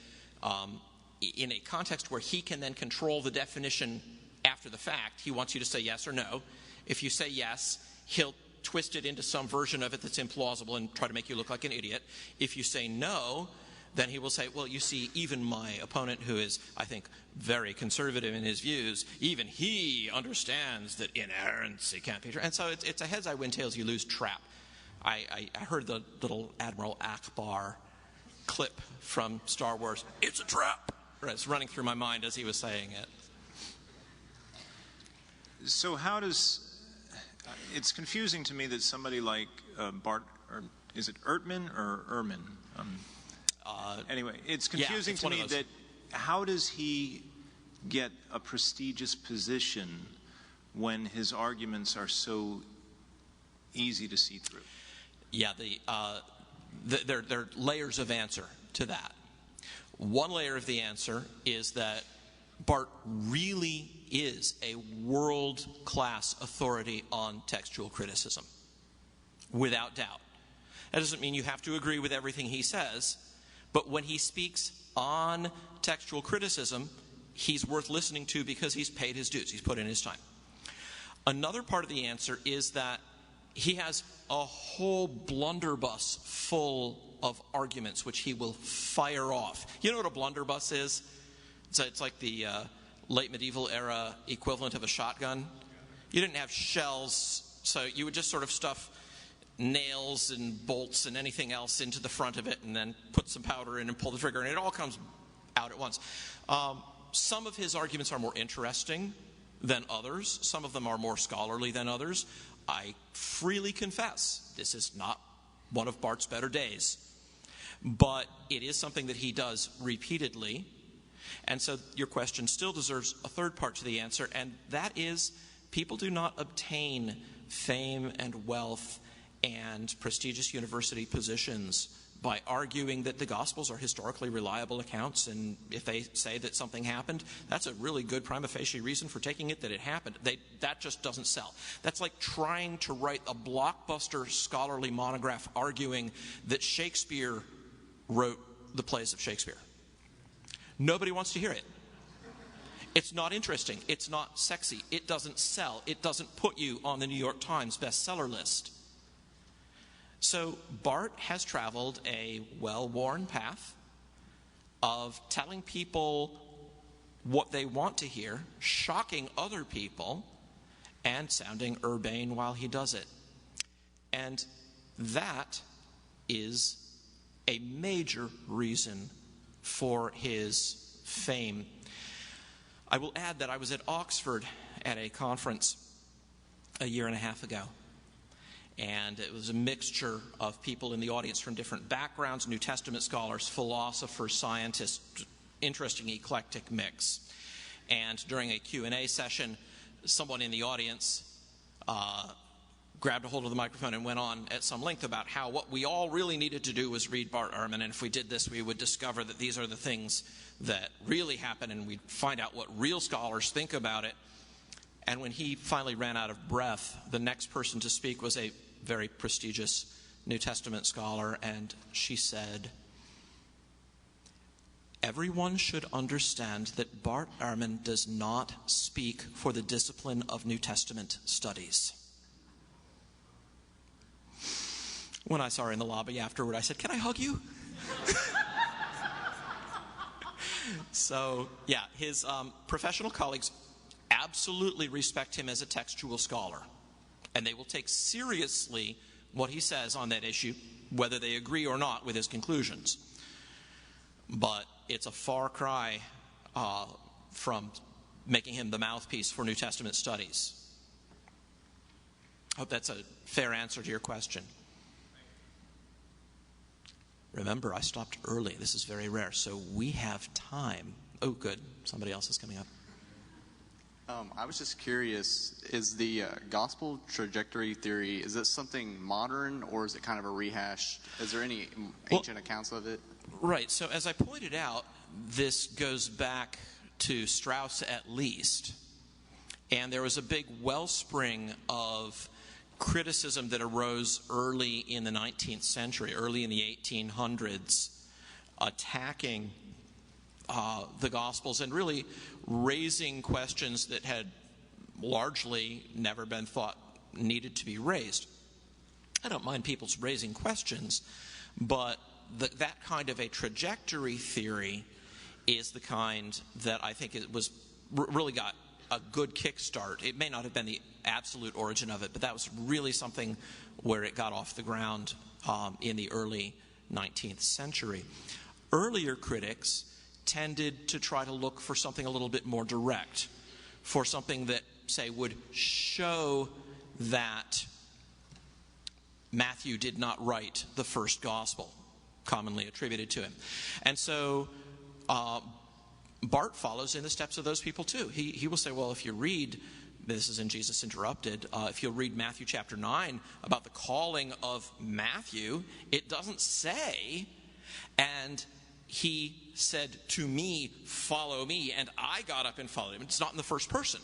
in a context where he can then control the definition after the fact, he wants you to say yes or no. If you say yes, he'll twist it into some version of it that's implausible and try to make you look like an idiot. If you say no, then he will say, well, you see, even my opponent, who is, I think, very conservative in his views, even he understands that inerrancy can't be true. And so it's a heads I win, tails you lose trap. I heard the little Admiral Akbar clip from Star Wars. It's a trap. It's running through my mind as he was saying it. So how does... It's confusing to me that somebody like Bart, or is it Ehrman or Ehrman? Anyway, it's confusing to me that how does he get a prestigious position when his arguments are so easy to see through? Yeah, there are layers of answer to that. One layer of the answer is that Bart really is a world-class authority on textual criticism, without doubt. That doesn't mean you have to agree with everything he says, but when he speaks on textual criticism, he's worth listening to because he's paid his dues, he's put in his time. Another part of the answer is that he has a whole blunderbuss full of arguments which he will fire off. You know what a blunderbuss is? It's like the late medieval era equivalent of a shotgun. You didn't have shells, so you would just sort of stuff nails and bolts and anything else into the front of it and then put some powder in and pull the trigger, and it all comes out at once. Some of his arguments are more interesting than others. Some of them are more scholarly than others. I freely confess this is not one of Bart's better days, but it is something that he does repeatedly. And so your question still deserves a third part to the answer, and that is people do not obtain fame and wealth and prestigious university positions by arguing that the Gospels are historically reliable accounts, and if they say that something happened, that's a really good prima facie reason for taking it that it happened. That just doesn't sell. That's like trying to write a blockbuster scholarly monograph arguing that Shakespeare wrote the plays of Shakespeare. Nobody wants to hear it. It's not interesting. It's not sexy. It doesn't sell. It doesn't put you on the New York Times bestseller list. So Bart has traveled a well-worn path of telling people what they want to hear, shocking other people, and sounding urbane while he does it. And that is a major reason for his fame. I will add that I was at Oxford at a conference a year and a half ago, and it was a mixture of people in the audience from different backgrounds, New Testament scholars, philosophers, scientists, interesting eclectic mix. And during a Q&A session, someone in the audience grabbed a hold of the microphone and went on at some length about how what we all really needed to do was read Bart Ehrman, and if we did this, we would discover that these are the things that really happen, and we'd find out what real scholars think about it. And when he finally ran out of breath, the next person to speak was a very prestigious New Testament scholar, and she said, "Everyone should understand that Bart Ehrman does not speak for the discipline of New Testament studies." When I saw her in the lobby afterward, I said, "Can I hug you?" So, yeah, his professional colleagues absolutely respect him as a textual scholar, and they will take seriously what he says on that issue, whether they agree or not with his conclusions. But it's a far cry from making him the mouthpiece for New Testament studies. Hope that's a fair answer to your question. Remember, I stopped early. This is very rare, so we have time. Oh, good. Somebody else is coming up. I was just curious, is the gospel trajectory theory, is it something modern, or is it kind of a rehash? Is there any ancient accounts of it? Right. So as I pointed out, this goes back to Strauss at least. And there was a big wellspring of criticism that arose early in the 19th century, early in the 1800s, attacking the Gospels and really raising questions that had largely never been thought needed to be raised. I don't mind people raising questions, but that kind of a trajectory theory is the kind that I think it was really got a good kickstart. It may not have been the absolute origin of it, but that was really something where it got off the ground in the early 19th century. Earlier critics tended to try to look for something a little bit more direct, for something that, say, would show that Matthew did not write the first gospel, commonly attributed to him. And so Barth follows in the steps of those people too. He will say, well, if you read, this is in Jesus Interrupted, if you'll read Matthew chapter 9 about the calling of Matthew, it doesn't say, and he said to me, follow me, and I got up and followed him. It's not in the first person.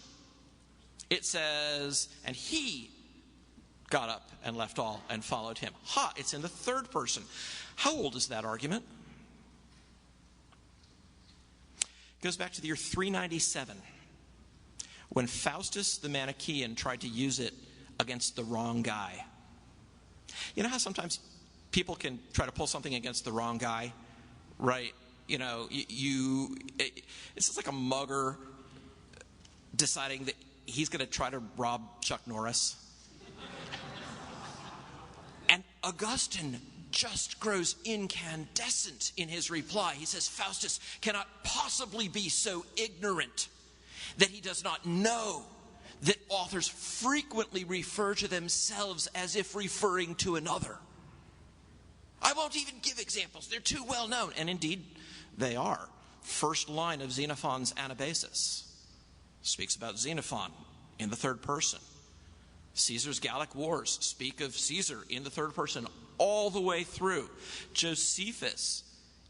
It says, and he got up and left all and followed him. It's in the third person. How old is that argument? It goes back to the year 397, when Faustus the Manichaean tried to use it against the wrong guy. You know how sometimes people can try to pull something against the wrong guy, right? You know, it's just like a mugger deciding that he's going to try to rob Chuck Norris. And Augustine just grows incandescent in his reply. He says, Faustus cannot possibly be so ignorant that he does not know that authors frequently refer to themselves as if referring to another. I won't even give examples. They're too well known. And indeed, they are. First line of Xenophon's Anabasis speaks about Xenophon in the third person. Caesar's Gallic Wars speak of Caesar in the third person all the way through. Josephus,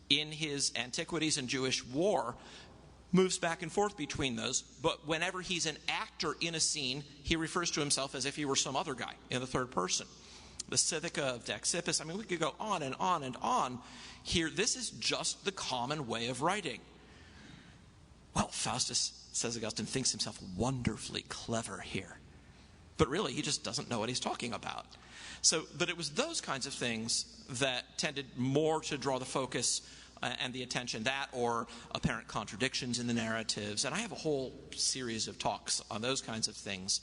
in his Antiquities and Jewish War, moves back and forth between those, but whenever he's an actor in a scene, he refers to himself as if he were some other guy in the third person. The Sithica of Daxippus, we could go on and on and on here. This is just the common way of writing. Well, Faustus, says Augustine, thinks himself wonderfully clever here. But really, he just doesn't know what he's talking about. But it was those kinds of things that tended more to draw the focus and the attention, that or apparent contradictions in the narratives. And I have a whole series of talks on those kinds of things.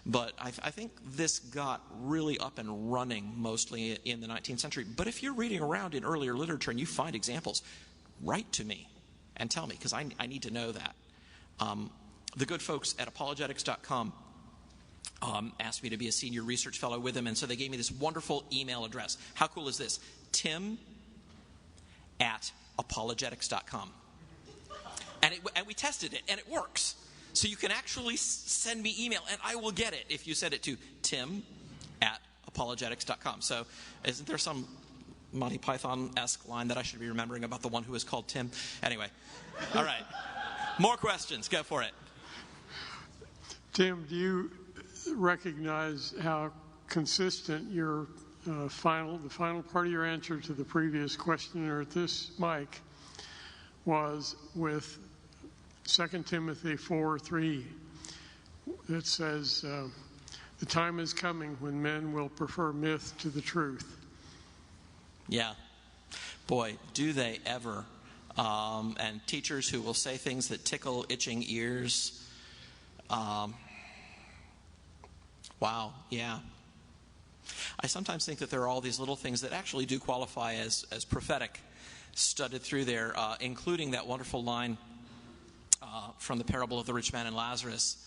But I think this got really up and running mostly in the 19th century. But if you're reading around in earlier literature and you find examples, write to me and tell me, because I need to know that. The good folks at apologetics.com asked me to be a senior research fellow with them, and so they gave me this wonderful email address. How cool is this? tim@apologetics.com. And we tested it, and it works. So you can actually send me email, and I will get it if you send it to tim@apologetics.com. So isn't there some Monty Python-esque line that I should be remembering about the one who is called Tim? Anyway, all right. More questions. Go for it. Tim, do you recognize how consistent your the final part of your answer to the previous questioner at this mic was with 2 Timothy 4:3 that says, the time is coming when men will prefer myth to the truth. Yeah. Boy, do they ever. And teachers who will say things that tickle itching ears. Wow, yeah. I sometimes think that there are all these little things that actually do qualify as prophetic, studded through there, including that wonderful line from the parable of the rich man and Lazarus.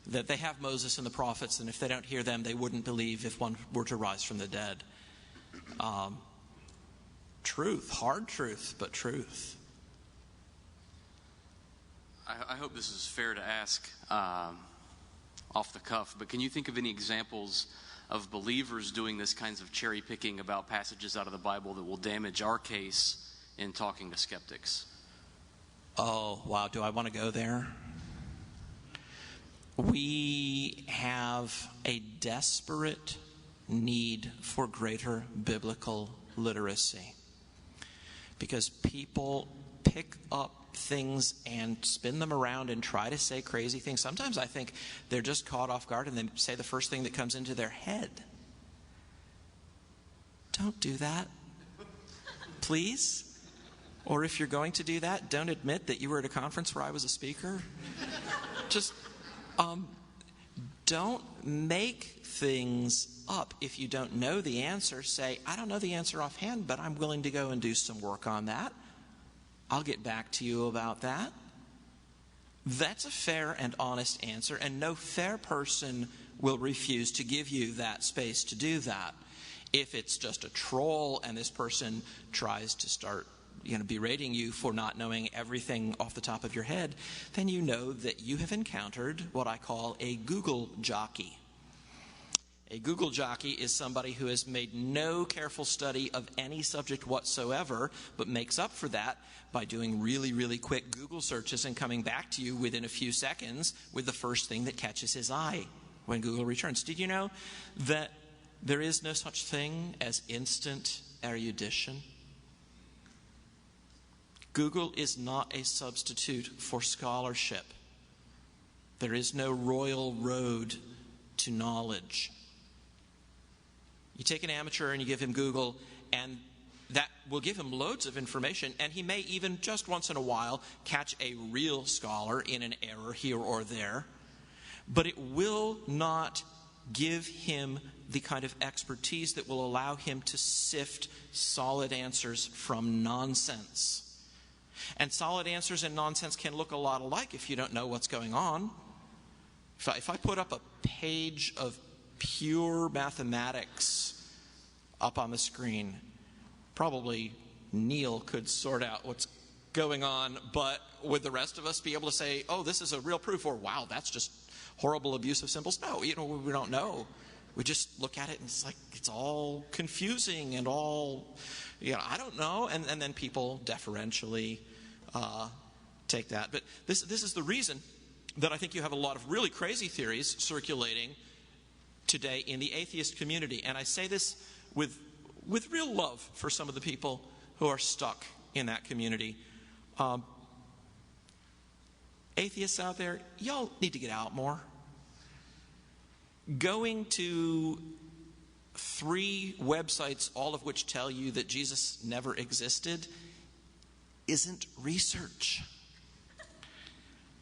that they have Moses and the prophets, and if they don't hear them, they wouldn't believe if one were to rise from the dead. Truth, hard truth, but truth. I hope this is fair to ask off the cuff, but can you think of any examples of believers doing this kinds of cherry picking about passages out of the Bible that will damage our case in talking to skeptics? Oh, wow. Do I want to go there? We have a desperate need for greater biblical literacy because people pick up things and spin them around and try to say crazy things. Sometimes I think they're just caught off guard and they say the first thing that comes into their head. Don't do that, please. Or if you're going to do that, don't admit that you were at a conference where I was a speaker. Just don't make things up. If you don't know the answer, say, I don't know the answer offhand, but I'm willing to go and do some work on that. I'll get back to you about that. That's a fair and honest answer, and no fair person will refuse to give you that space to do that. If it's just a troll and this person tries to start berating you for not knowing everything off the top of your head, then you know that you have encountered what I call a Google jockey. A Google jockey is somebody who has made no careful study of any subject whatsoever, but makes up for that by doing really, really quick Google searches and coming back to you within a few seconds with the first thing that catches his eye when Google returns. Did you know that there is no such thing as instant erudition? Google is not a substitute for scholarship. There is no royal road to knowledge. You take an amateur and you give him Google, and that will give him loads of information, and he may even just once in a while catch a real scholar in an error here or there, but it will not give him the kind of expertise that will allow him to sift solid answers from nonsense. And solid answers and nonsense can look a lot alike if you don't know what's going on. If I put up a page of pure mathematics up on the screen, probably Neil could sort out what's going on, but would the rest of us be able to say, oh, this is a real proof, or wow, that's just horrible abuse of symbols? No, we don't know. We just look at it and it's like it's all confusing and all, I don't know. And then people deferentially take that. But this is the reason that I think you have a lot of really crazy theories circulating today in the atheist community. And I say this with real love for some of the people who are stuck in that community. Atheists out there, y'all need to get out more. Going to 3 websites, all of which tell you that Jesus never existed, isn't research.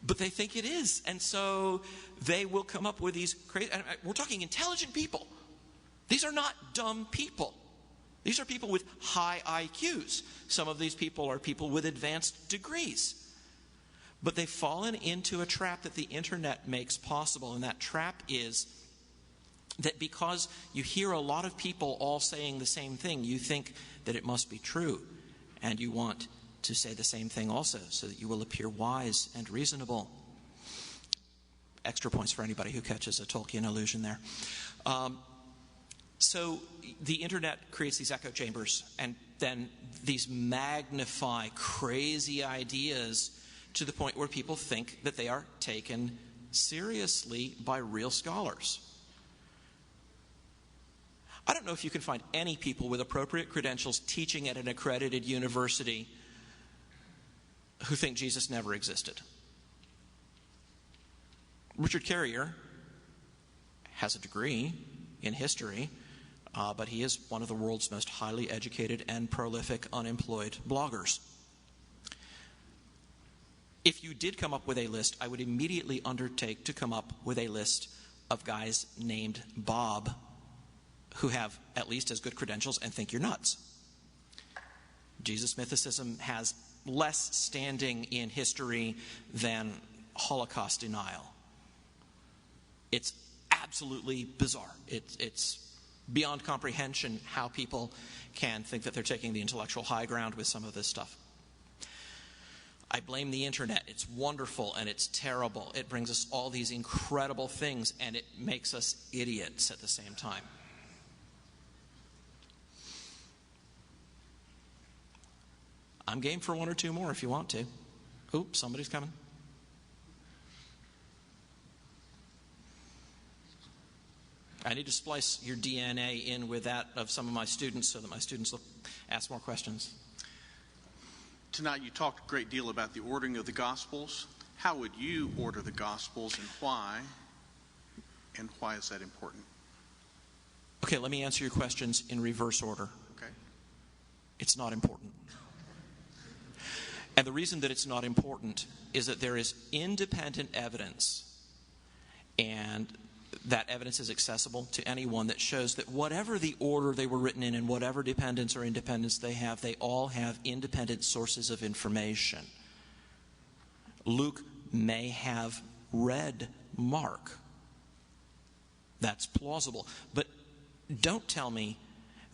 But they think it is. And so they will come up with these crazy, we're talking intelligent people. These are not dumb people. These are people with high IQs. Some of these people are people with advanced degrees. But they've fallen into a trap that the internet makes possible. And that trap is that because you hear a lot of people all saying the same thing, you think that it must be true. And you want to say the same thing also, so that you will appear wise and reasonable. Extra points for anybody who catches a Tolkien allusion there. So the internet creates these echo chambers, and then these magnify crazy ideas to the point where people think that they are taken seriously by real scholars. I don't know if you can find any people with appropriate credentials teaching at an accredited university who think Jesus never existed. Richard Carrier has a degree in history, but he is one of the world's most highly educated and prolific unemployed bloggers. If you did come up with a list, I would immediately undertake to come up with a list of guys named Bob who have at least as good credentials and think you're nuts. Jesus mythicism has less standing in history than Holocaust denial. It's absolutely bizarre. It's beyond comprehension how people can think that they're taking the intellectual high ground with some of this stuff. I blame the internet. It's wonderful and it's terrible. It brings us all these incredible things and it makes us idiots at the same time. I'm game for one or two more if you want to. Oops, somebody's coming. I need to splice your DNA in with that of some of my students so that my students will ask more questions. Tonight you talked a great deal about the ordering of the Gospels. How would you order the Gospels and why? And why is that important? Okay, let me answer your questions in reverse order. Okay. It's not important. And the reason that it's not important is that there is independent evidence, and that evidence is accessible to anyone, that shows that whatever the order they were written in and whatever dependence or independence they all have independent sources of information. Luke may have read Mark. That's plausible. But don't tell me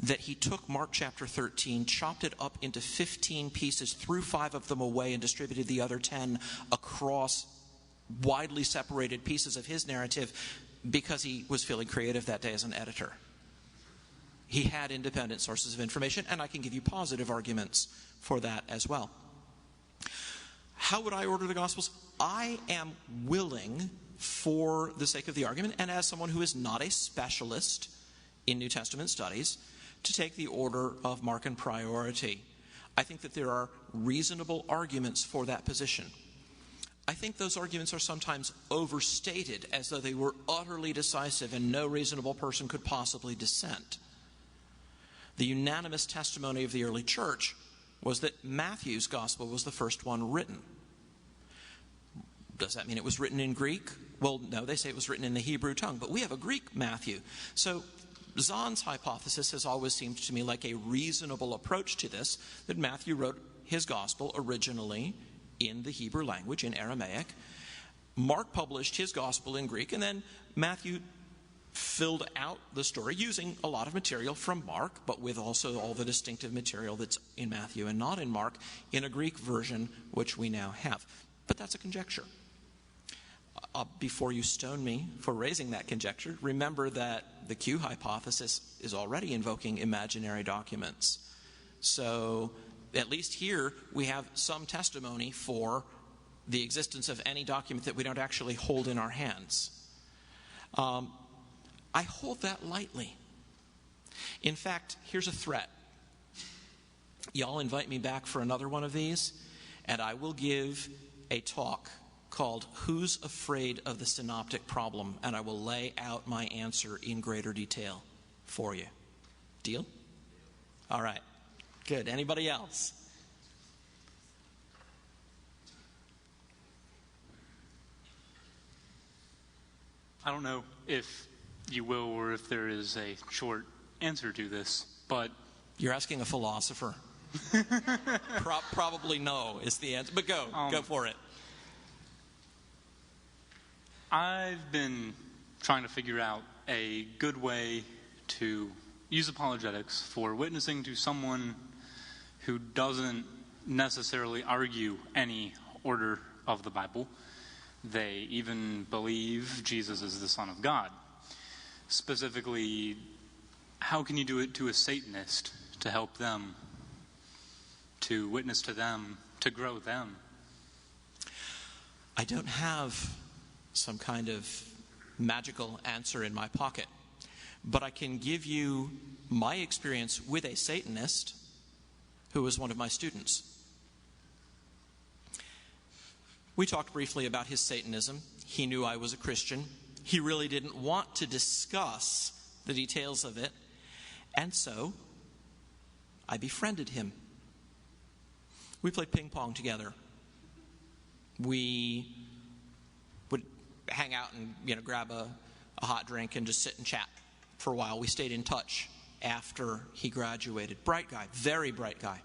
that he took Mark chapter 13, chopped it up into 15 pieces, threw 5 of them away, and distributed the other 10 across widely separated pieces of his narrative because he was feeling creative that day as an editor. He had independent sources of information, and I can give you positive arguments for that as well. How would I order the Gospels? I am willing, for the sake of the argument, and as someone who is not a specialist in New Testament studies, to take the order of Markan priority. I think that there are reasonable arguments for that position. I think those arguments are sometimes overstated, as though they were utterly decisive and no reasonable person could possibly dissent. The unanimous testimony of the early church was that Matthew's gospel was the first one written. Does that mean it was written in Greek? Well, no, they say it was written in the Hebrew tongue, but we have a Greek Matthew. So Zahn's hypothesis has always seemed to me like a reasonable approach to this, that Matthew wrote his gospel originally in the Hebrew language, in Aramaic. Mark published his gospel in Greek, and then Matthew filled out the story using a lot of material from Mark, but with also all the distinctive material that's in Matthew and not in Mark, in a Greek version, which we now have. But that's a conjecture. Before you stone me for raising that conjecture, remember that the Q hypothesis is already invoking imaginary documents. So at least here we have some testimony for the existence of any document that we don't actually hold in our hands. I hold that lightly. In fact, here's a threat. Y'all invite me back for another one of these, and I will give a talk called Who's Afraid of the Synoptic Problem, and I will lay out my answer in greater detail for you. Deal? All right. Good. Anybody else? I don't know if you will or if there is a short answer to this, but... You're asking a philosopher. Probably no is the answer, but go for it. I've been trying to figure out a good way to use apologetics for witnessing to someone who doesn't necessarily argue any order of the Bible. They even believe Jesus is the Son of God. Specifically, how can you do it to a Satanist to help them, to witness to them, to grow them? I don't have some kind of magical answer in my pocket, but I can give you my experience with a Satanist who was one of my students. We talked briefly about his Satanism. He knew I was a Christian. He really didn't want to discuss the details of it, and so I befriended him. We played ping pong together. We would hang out and grab a hot drink and just sit and chat for a while. We stayed in touch after he graduated. Bright guy, very bright guy.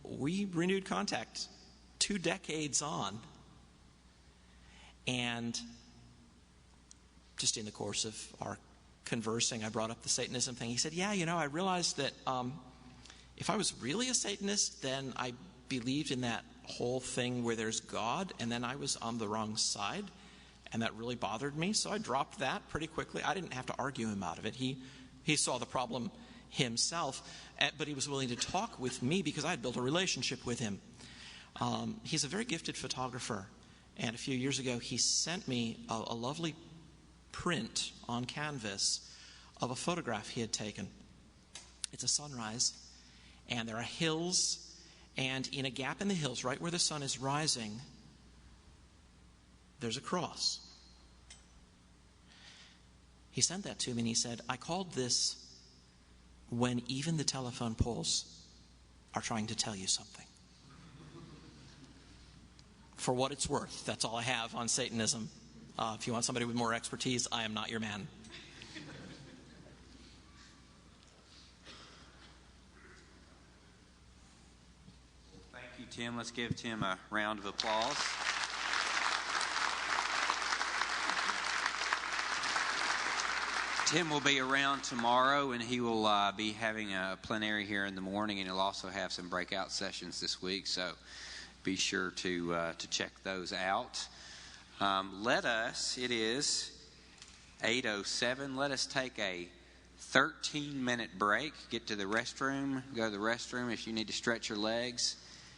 We renewed contact 2 decades on, and just in the course of our conversing, I brought up the Satanism thing. He said, yeah, I realized that if I was really a Satanist, then I believed in that whole thing where there's God, and then I was on the wrong side, and that really bothered me. So I dropped that pretty quickly. I didn't have to argue him out of it. He saw the problem himself, but he was willing to talk with me because I had built a relationship with him. He's a very gifted photographer, and a few years ago he sent me a lovely print on canvas of a photograph he had taken. It's a sunrise, and there are hills, and in a gap in the hills, right where the sun is rising, there's a cross. He sent that to me, and he said, I called this when even the telephone poles are trying to tell you something. For what it's worth, that's all I have on Satanism. If you want somebody with more expertise, I am not your man. Thank you, Tim. Let's give Tim a round of applause. Tim will be around tomorrow, and he will be having a plenary here in the morning, and he'll also have some breakout sessions this week, so be sure to check those out. It is 8:07. Let us take a 13-minute break, get to the restroom, go to the restroom if you need to stretch your legs.